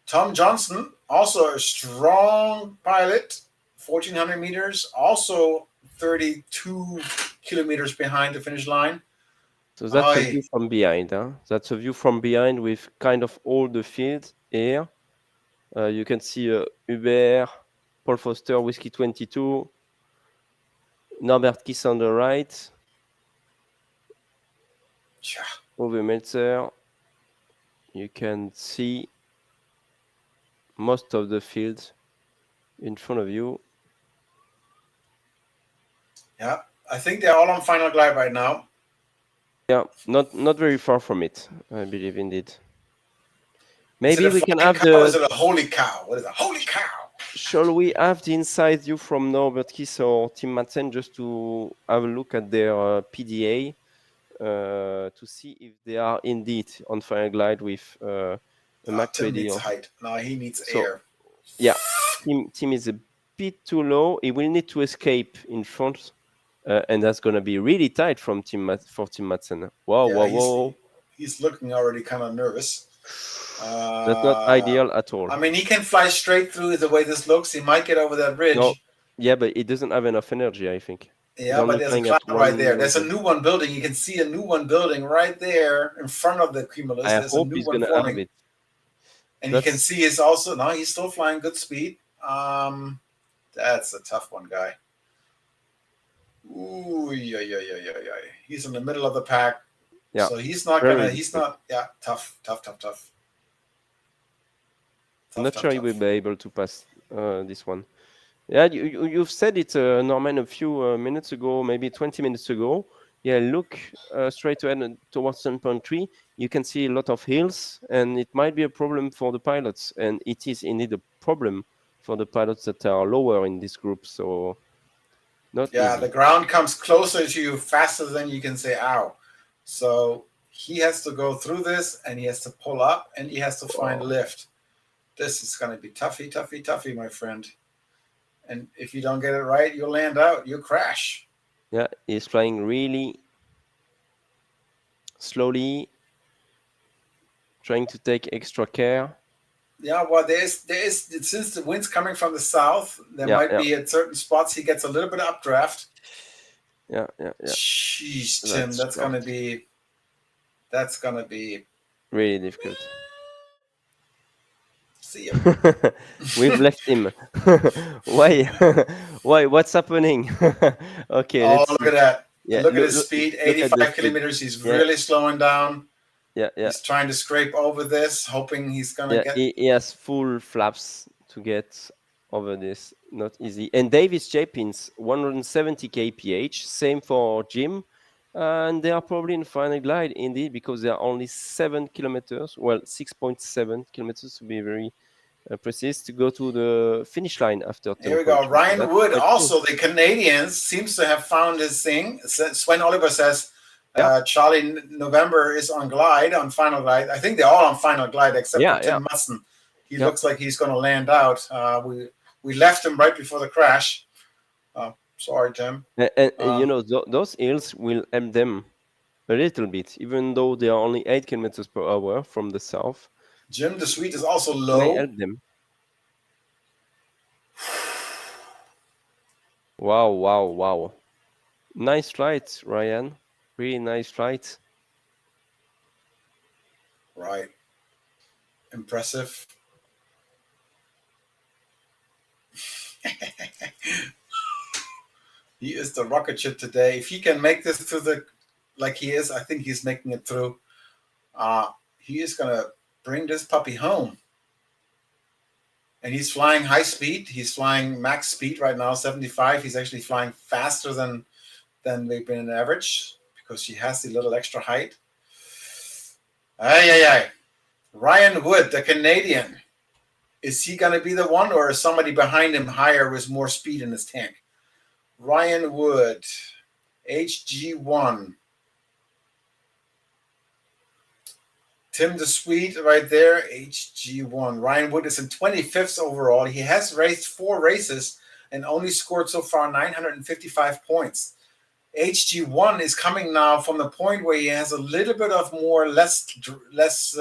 Tom Johnson, also a strong pilot. 1,400 meters. Also 32 kilometers behind the finish line. So that's a view from behind. Huh? That's a view from behind with kind of all the field here. You can see Hubert, Paul Foster, Whiskey 22, Norbert Kiss on the right, Uwe Meltzer. You can see most of the field in front of you. Yeah, I think they're all on final glide right now. Yeah, not very far from it, I believe, indeed. Maybe we can have the... Is it a holy cow? What is a holy cow? Shall we have the inside view from Norbert Kiss or Tim Madsen just to have a look at their PDA to see if they are indeed on final glide with a Mach Tim 20? needs height. No, he needs air. Yeah, Tim is a bit too low. He will need to escape in front. And that's going to be really tight for Tim Madsen. Whoa. He's looking already kind of nervous. That's not ideal at all. I mean, he can fly straight through the way this looks. He might get over that bridge. No. Yeah, but he doesn't have enough energy, I think. Yeah, but there's a cloud right there. There's a new one building. You can see a new one building right there in front of the cumulus. I hope he's going to have it. And you can see he's still flying good speed. That's a tough one, guy. Ooh, yeah. He's in the middle of the pack. Yeah. So tough. I'm not sure he will be able to pass this one. Yeah, you've said it, Norman, a few minutes ago, maybe 20 minutes ago. Yeah, look straight ahead towards 10.3. You can see a lot of hills, and it might be a problem for the pilots. And it is indeed a problem for the pilots that are lower in this group. So not easy. The ground comes closer to you faster than you can say, ow. So he has to go through this, and he has to pull up, and he has to find lift. This is going to be toughy, my friend. And if you don't get it right, you'll land out. You'll crash. Yeah, he's flying really slowly. trying to take extra care. Yeah, well, there is since the wind's coming from the south, there Yeah, might yeah, be at certain spots he gets a little bit of updraft. yeah. Jeez, Tim, That's short. that's gonna be. Really difficult. See ya. We've left him. Why? Why? What's happening? Okay, Oh, let's look see. at that! Yeah, Look at his speed, look at the 85 speed. kilometers. He's Yeah, really slowing down. yeah. He's trying to scrape over this, hoping he's gonna Yeah, get. he has full flaps to get over this. Not easy. And Davis Chapin's 170 kph. Same for Jim. And they are probably in final glide indeed because they are only 7 kilometers. Well, 6.7 kilometers to be very precise to go to the finish line after Here we go. 10.3. So Ryan that's Wood, quite cool. also the Canadians, seems to have found his thing. Sven Oliver says Yeah, Charlie November is on glide, on final glide. I think they're all on final glide except for yeah, yeah, Tim Musson. He yeah. looks like he's going to land out. We left him right before the crash. Sorry, Tim. And you know, those hills will help them a little bit, even though they are only 8 kilometers per hour from the south. Jim the Sweet is also May low. help them. Wow, wow, wow. Nice flight, Ryan. Really nice flight. Right. Impressive. He is the rocket ship today. If he can make this through like he is, I think he's making it through. He is going to bring this puppy home. And he's flying high speed. He's flying max speed right now, 75. He's actually flying faster than they've been an average because he has the little extra height. Ay. Ryan Wood, the Canadian. Is he going to be the one, or is somebody behind him higher with more speed in his tank? Ryan Wood, HG1. Tim the Sweet right there, HG1. Ryan Wood is in 25th overall. He has raced 4 races and only scored so far 955 points. HG1 is coming now from the point where he has a little bit of less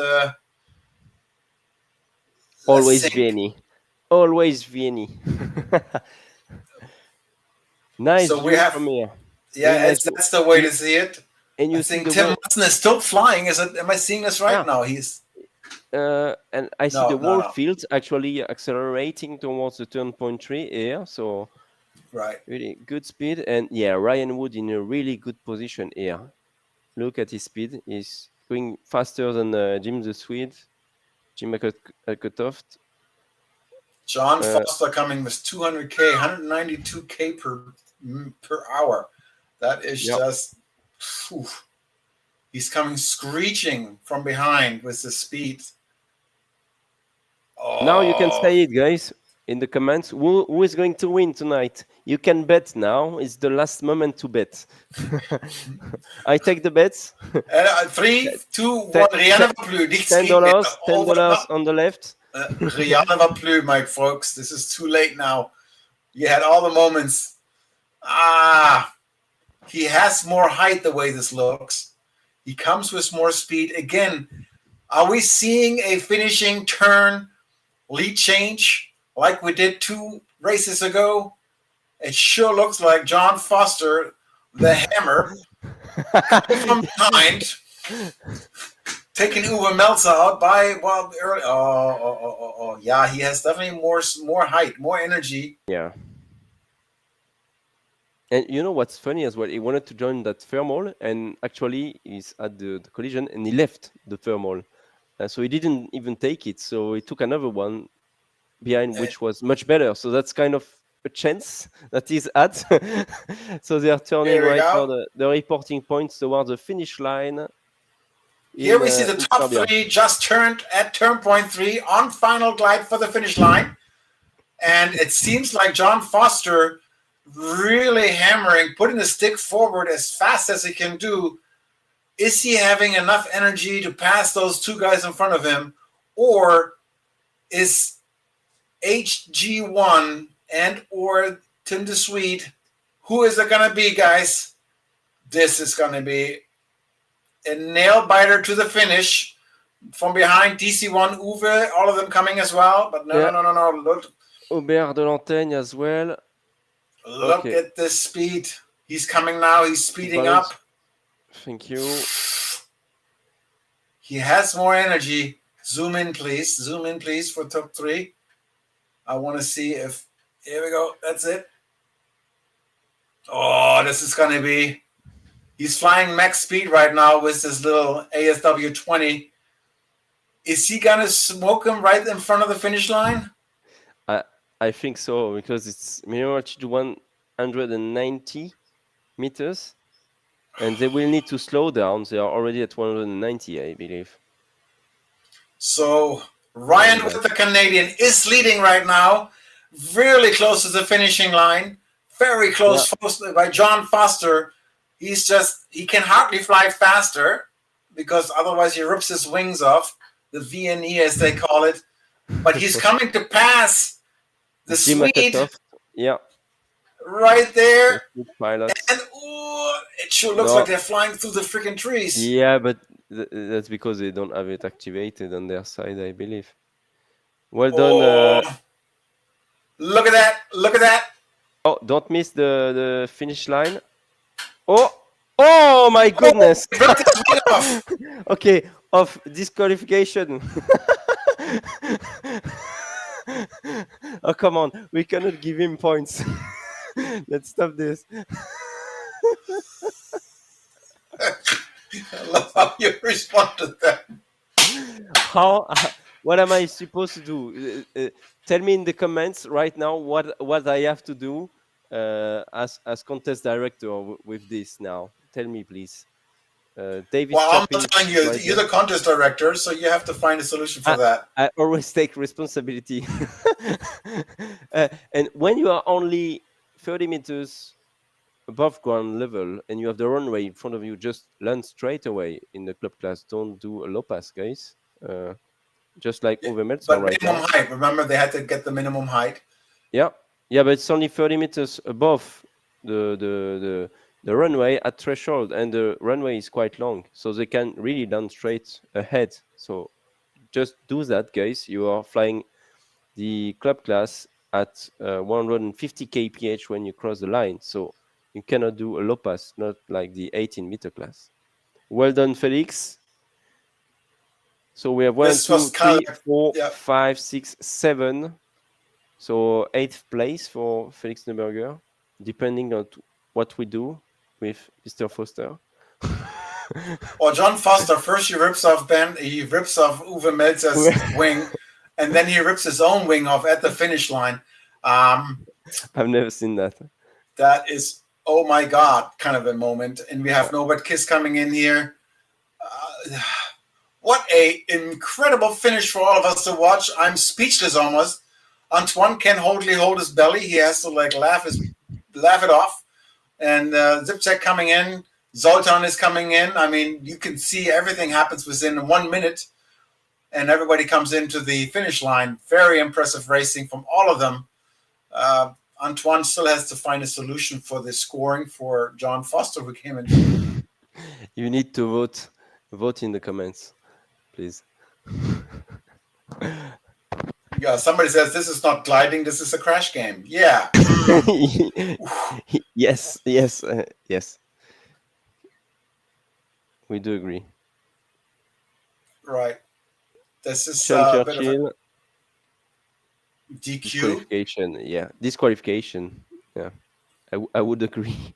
Always sink. Vianney. Always Vianney. Nice So we view have, from here. yeah, Nice that's the way to see it. And you I see think the Tim wall. Musson is still flying. Am I seeing this right? Yeah. No, he's. And I see the wall field actually accelerating towards the turn point 3 here. So right, really good speed. And yeah, Ryan Wood in a really good position here. Look at his speed. He's going faster than Jim the Swede, Jim Akotoft. John Foster coming with 200k, 192k per hour. That is just. Whew. He's coming screeching from behind with the speed. Oh. Now you can say it, guys, in the comments. Who is going to win tonight? You can bet now. It's the last moment to bet. I take the bets. 3, 2, 1. Rien ne va plus. $10. $10 on the left. Rien ne va plus, my folks. This is too late now. You had all the moments. He has more height the way this looks. He comes with more speed. Again, are we seeing a finishing turn lead change like we did 2 races ago? It sure looks like John Foster, the hammer, from behind, taking Uwe Melzer out by early. Oh, yeah, he has definitely more height, more energy. Yeah. And you know what's funny as well? He wanted to join that thermal, and actually he's at the collision, and he left the thermal. So he didn't even take it. So he took another one behind, which was much better. So that's kind of a chance that he's at. So they are turning right now the reporting points towards the finish line. Here we see the top Serbia. 3 just turned at turn point 3 on final glide for the finish line. And it seems like John Foster really hammering, putting the stick forward as fast as he can do. Is he having enough energy to pass those 2 guys in front of him? Or is HG1 and or Tim the Swede, who is it going to be, guys? This is going to be a nail biter to the finish. From behind, DC1, Uwe, all of them coming as well. But no, Yeah. no, no, no, no. Aubert de Lantaigne as well. Look Okay. at this speed. He's coming now. He's speeding Balance. up. Thank you. He has more energy. Zoom in, please. Zoom in, please, for top 3. I want to see if... Here we go. That's it. Oh, this is going to be... He's flying max speed right now with this little ASW 20. Is he going to smoke him right in front of the finish line? I think so, because it's minimum altitude 190 meters, and they will need to slow down. They are already at 190, I believe. So Ryan with the Canadian is leading right now, really close to the finishing line, very close by John Foster. He can hardly fly faster because otherwise he rips his wings off, the VNE as they call it. But he's coming to pass the Swede. Yeah. Right there. Pilot. And it sure looks like they're flying through the freaking trees. Yeah, but that's because they don't have it activated on their side, I believe. Well done. Look at that. Look at that. Oh, don't miss the finish line. Oh my goodness. Okay, of disqualification. Oh, come on. We cannot give him points. Let's stop this. I love how you respond to that. What am I supposed to do? Tell me in the comments right now what I have to do as contest director with this now. Tell me, please. David. Well, I'm not telling you. You're the contest director, so you have to find a solution for that. I always take responsibility. And when you are only 30 meters above ground level and you have the runway in front of you, just land straight away in the club class. Don't do a low pass, guys. Just like Uwe Melzer right now. Minimum height. Remember, they had to get the minimum height. Yeah, but it's only 30 meters above the runway at threshold, and the runway is quite long, so they can really land straight ahead. So just do that, guys. You are flying the club class at 150 kph when you cross the line, so you cannot do a low pass, not like the 18-meter class. Well done, Felix. So we have 1, 2, 3, 4, 5, 6, 7. So 8th place for Felix Neuberger, depending on what we do with Mr. Foster. Well, John Foster, first he rips off Uwe Melzer's wing, and then he rips his own wing off at the finish line. I've never seen that. That is, oh my God, kind of a moment. And we have Norbert Kiss coming in here. What a incredible finish for all of us to watch. I'm speechless almost. Antoine can hardly hold his belly. He has to like laugh it off. And Zipcheck coming in. Zoltan is coming in. I mean, you can see everything happens within 1 minute. And everybody comes into the finish line. Very impressive racing from all of them. Antoine still has to find a solution for the scoring for John Foster, who came in. You need to vote. Vote in the comments, please. Yeah, somebody says this is not gliding, this is a crash game. Yeah. Yes. We do agree. Right. This is a bit of a DQ. Disqualification. Yeah. I would agree.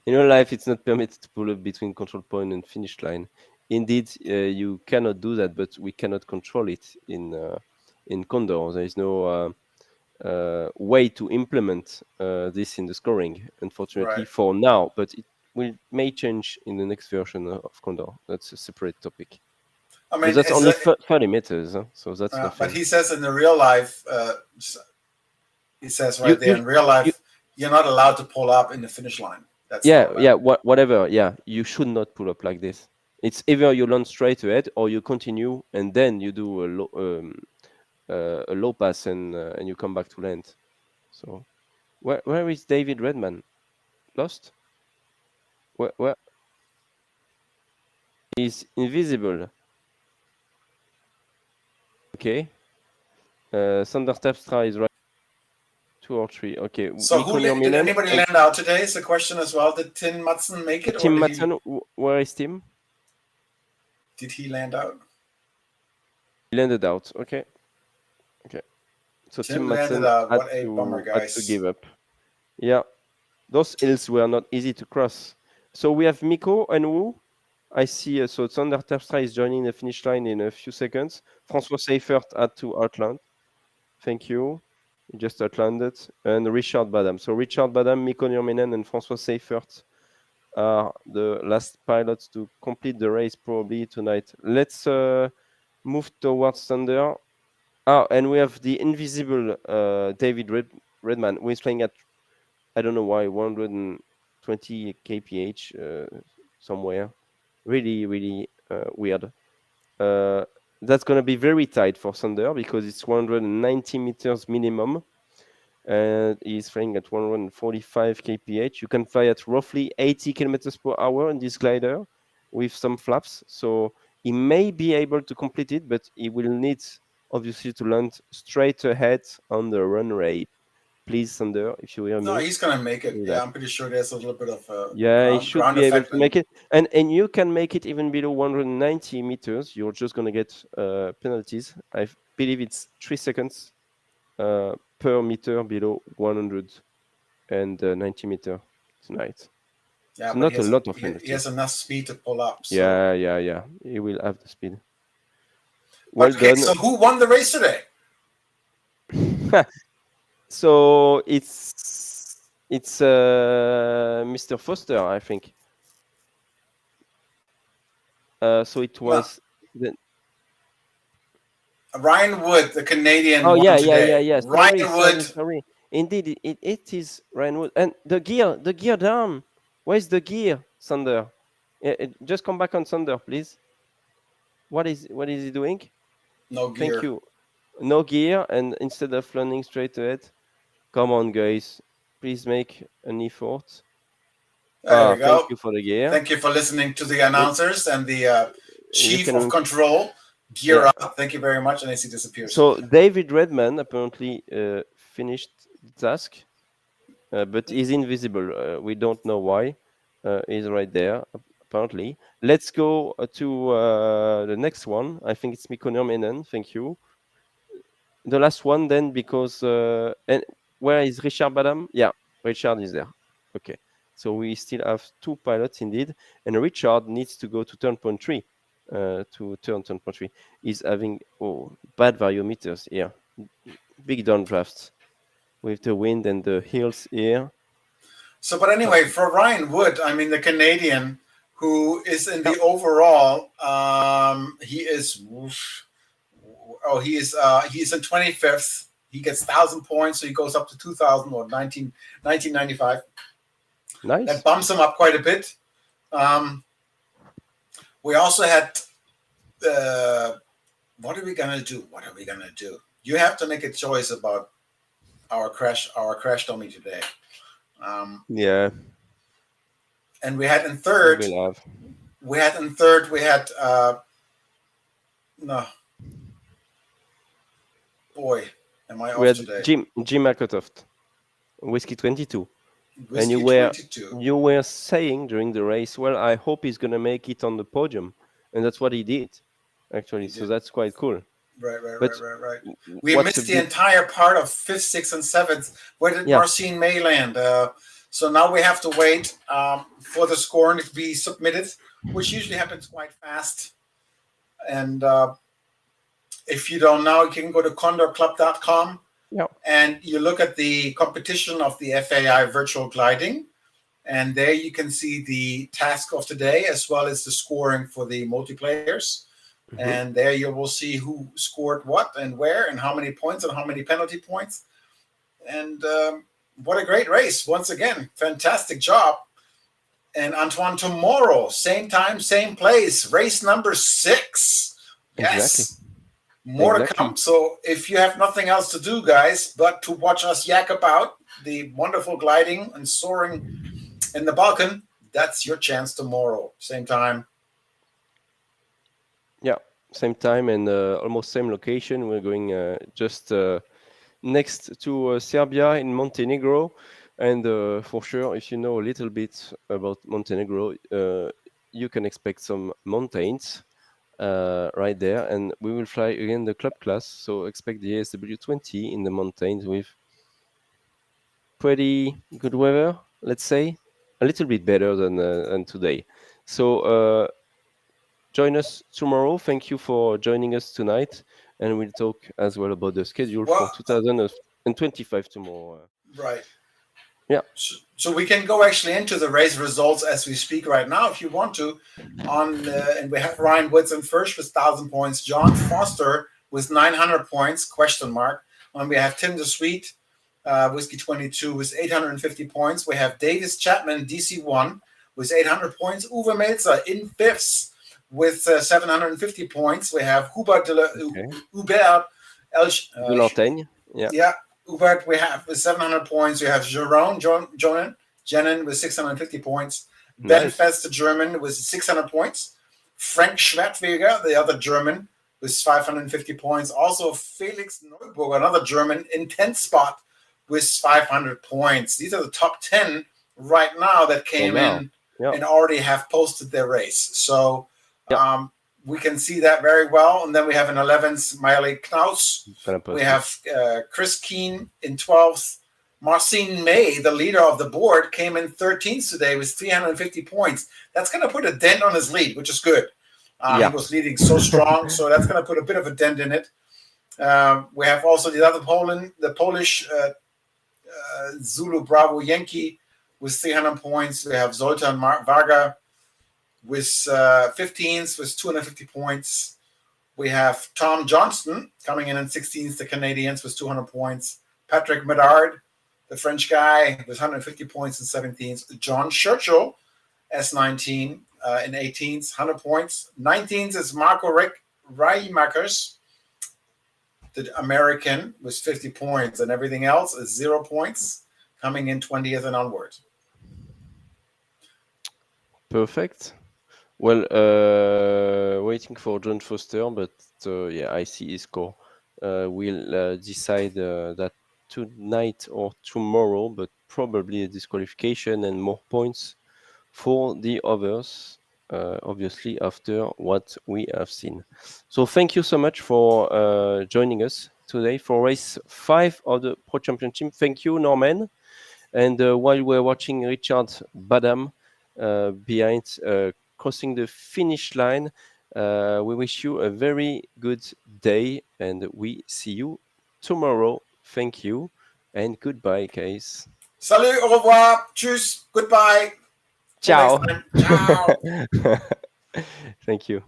In real life, it's not permitted to pull up between control point and finish line. Indeed, you cannot do that, but we cannot control it in Condor. There is no way to implement this in the scoring, unfortunately, for now. But it may change in the next version of Condor. That's a separate topic. I mean, that's only 30 meters, so that's nothing. But he says in the real life, he says in real life, you're not allowed to pull up in the finish line. That's whatever. Yeah, you should not pull up like this. It's either you land straight ahead or you continue and then you do a low pass and you come back to land. So, where is David Redman? Lost? Where? He's invisible. Okay. Sander Terpstra is right. 2 or 3. Okay. So Mikko did Nurminen anybody and land out today? Is the question as well. Did Tim Madsen make it, or Tim Madsen. Where is Tim? did he land out? He landed out. Okay. Okay. So Tim Tim landed Madsen out. had What a bummer, to guys. give up. Yeah. Those hills were not easy to cross. So we have Mikko and Wu. I see. So Sander Terpstra is joining the finish line in a few seconds. François Seifert had to outland. Thank you. He just outlanded. And Richard Badam. So Richard Badam, Mikko Nurminen, and François Seifert are the last pilots to complete the race probably tonight. Let's move towards Sander. And we have the invisible David Redman, who is playing at, I don't know why, 120 kph somewhere. Really, really weird. That's going to be very tight for Sander because it's 190 meters minimum. And he's flying at 145 kph. You can fly at roughly 80 kilometers per hour in this glider with some flaps. So he may be able to complete it, but he will need, obviously, to land straight ahead on the runway. Please, Sander, if you hear me. No, he's gonna make it. do Yeah, that. I'm pretty sure there's a little bit of Yeah, he should ground be able effect. to make it. And you can make it even below 190 meters. You're just going to get penalties. I believe it's 3 seconds per meter below 190 meter tonight. Yeah, So but not a lot of he penalties. has enough speed to pull up. So. Yeah. He will have the speed. Well okay, done. so who won the race today? So it's Mr. Foster, I think. So it was Ryan Wood, the Canadian. Oh won yeah. today. Sorry, Ryan Wood. sorry. Indeed, it is Ryan Wood. And the gear down. Where's the gear, Sander? Just come back on Sander, please. What is he doing? No gear. Thank you. No gear, and instead of landing straight ahead, come on, guys. Please make an effort. There we go. Thank you for the gear. Thank you for listening to the announcers and the chief of control. Gear up. Thank you very much. And I see disappears. So David Redman apparently finished the task, but he's invisible. We don't know why. He's right there, apparently. Let's go to the next one. I think it's Mikko Nurminen. Thank you. The last one then, because and where is Richard Badam? Yeah, Richard is there. Okay, so we still have 2 pilots indeed, and Richard needs to go to turn point 3. To turn point 3. He's having bad variometers here, big downdrafts with the wind and the hills here. So, but anyway, for Ryan Wood, I mean the Canadian who is in the overall, he is. He's in 25th. He gets 1,000 points, so he goes up to 2,000 or 1995. Nice. That bumps him up quite a bit. We also had. What are we gonna do? You have to make a choice about our crash dummy today. Yeah. And we had in third. We had no. Boy, am I off today? Jim McAtoft, Whiskey 22. Whiskey and 22. You were saying during the race, well, I hope he's going to make it on the podium. And that's what he did, actually. So that's quite cool. Right. We missed the entire part of 5th, 6th, and 7th. Where did Marcin May land? So now we have to wait for the scoring to be submitted, which usually happens quite fast. And if you don't know, you can go to condorclub.com and you look at the competition of the FAI virtual gliding. And there you can see the task of today as well as the scoring for the multiplayers. Mm-hmm. And there you will see who scored what and where and how many points and how many penalty points. And what a great race. Once again, fantastic job. And Antoine, tomorrow, same time, same place, race number 6. Yes. Exactly. More to come. So if you have nothing else to do, guys, but to watch us yak about the wonderful gliding and soaring in the Balkan, that's your chance tomorrow. Same time. Yeah. same time and almost same location. We're going just next to Serbia in Montenegro. And for sure, if you know a little bit about Montenegro, you can expect some mountains right there. And we will fly again the club class. So expect the ASW20 in the mountains with pretty good weather, let's say. A little bit better than today. So join us tomorrow. Thank you for joining us tonight. And we'll talk as well about the schedule for Well, 2025 tomorrow. right. Yeah. So we can go actually into the race results as we speak right now, if you want to. And we have Ryan Woodson first with 1,000 points, John Foster with 900 points, question mark. And we have Tim the Sweet, Whiskey 22 with 850 points. We have Davis Chapman, DC1 with 800 points. Uwe Melzer in fifths with 750 points. We have Hubert Hubert De Lantaigne. Yeah, Hubert we have with 700 points. We have Jerome Jennen with 650 points. Ben Fest, the German, with 600 points. Frank Schwertweger, the other German, with 550 points. Also Felix Neuburger, another German, in 10th spot with 500 points. These are the top 10 right now that came in and already have posted their race. So we can see that very well. And then we have in 11th, Miley Knaus. We have Chris Keane in 12th. Marcin May, the leader of the board, came in 13th today with 350 points. That's going to put a dent on his lead, which is good. He was leading so strong, so that's going to put a bit of a dent in it. We have also the Polish Zulu Bravo Yankee with 300 points. We have Zoltan Varga with 15th with 250 points. We have Tom Johnston coming in 16th, the Canadians with 200 points. Patrick Medard, the French guy, with 150 points in 17th. John Churchill, S19 in 18th, 100 points. 19th is Marco Reimakers, the American, with 50 points, and everything else is 0 points, coming in 20th and onward. Perfect. Well, waiting for John Foster, but I see his score. We'll decide that tonight or tomorrow, but probably a disqualification and more points for the others, obviously, after what we have seen. So thank you so much for joining us today for race 5 of the Pro Championship. Thank you, Norman. And while we're watching Richard Badham behind crossing the finish line, we wish you a very good day, and we see you tomorrow. Thank you, and goodbye, guys. Salut, au revoir, tschüss, goodbye. Ciao. Ciao. Thank you.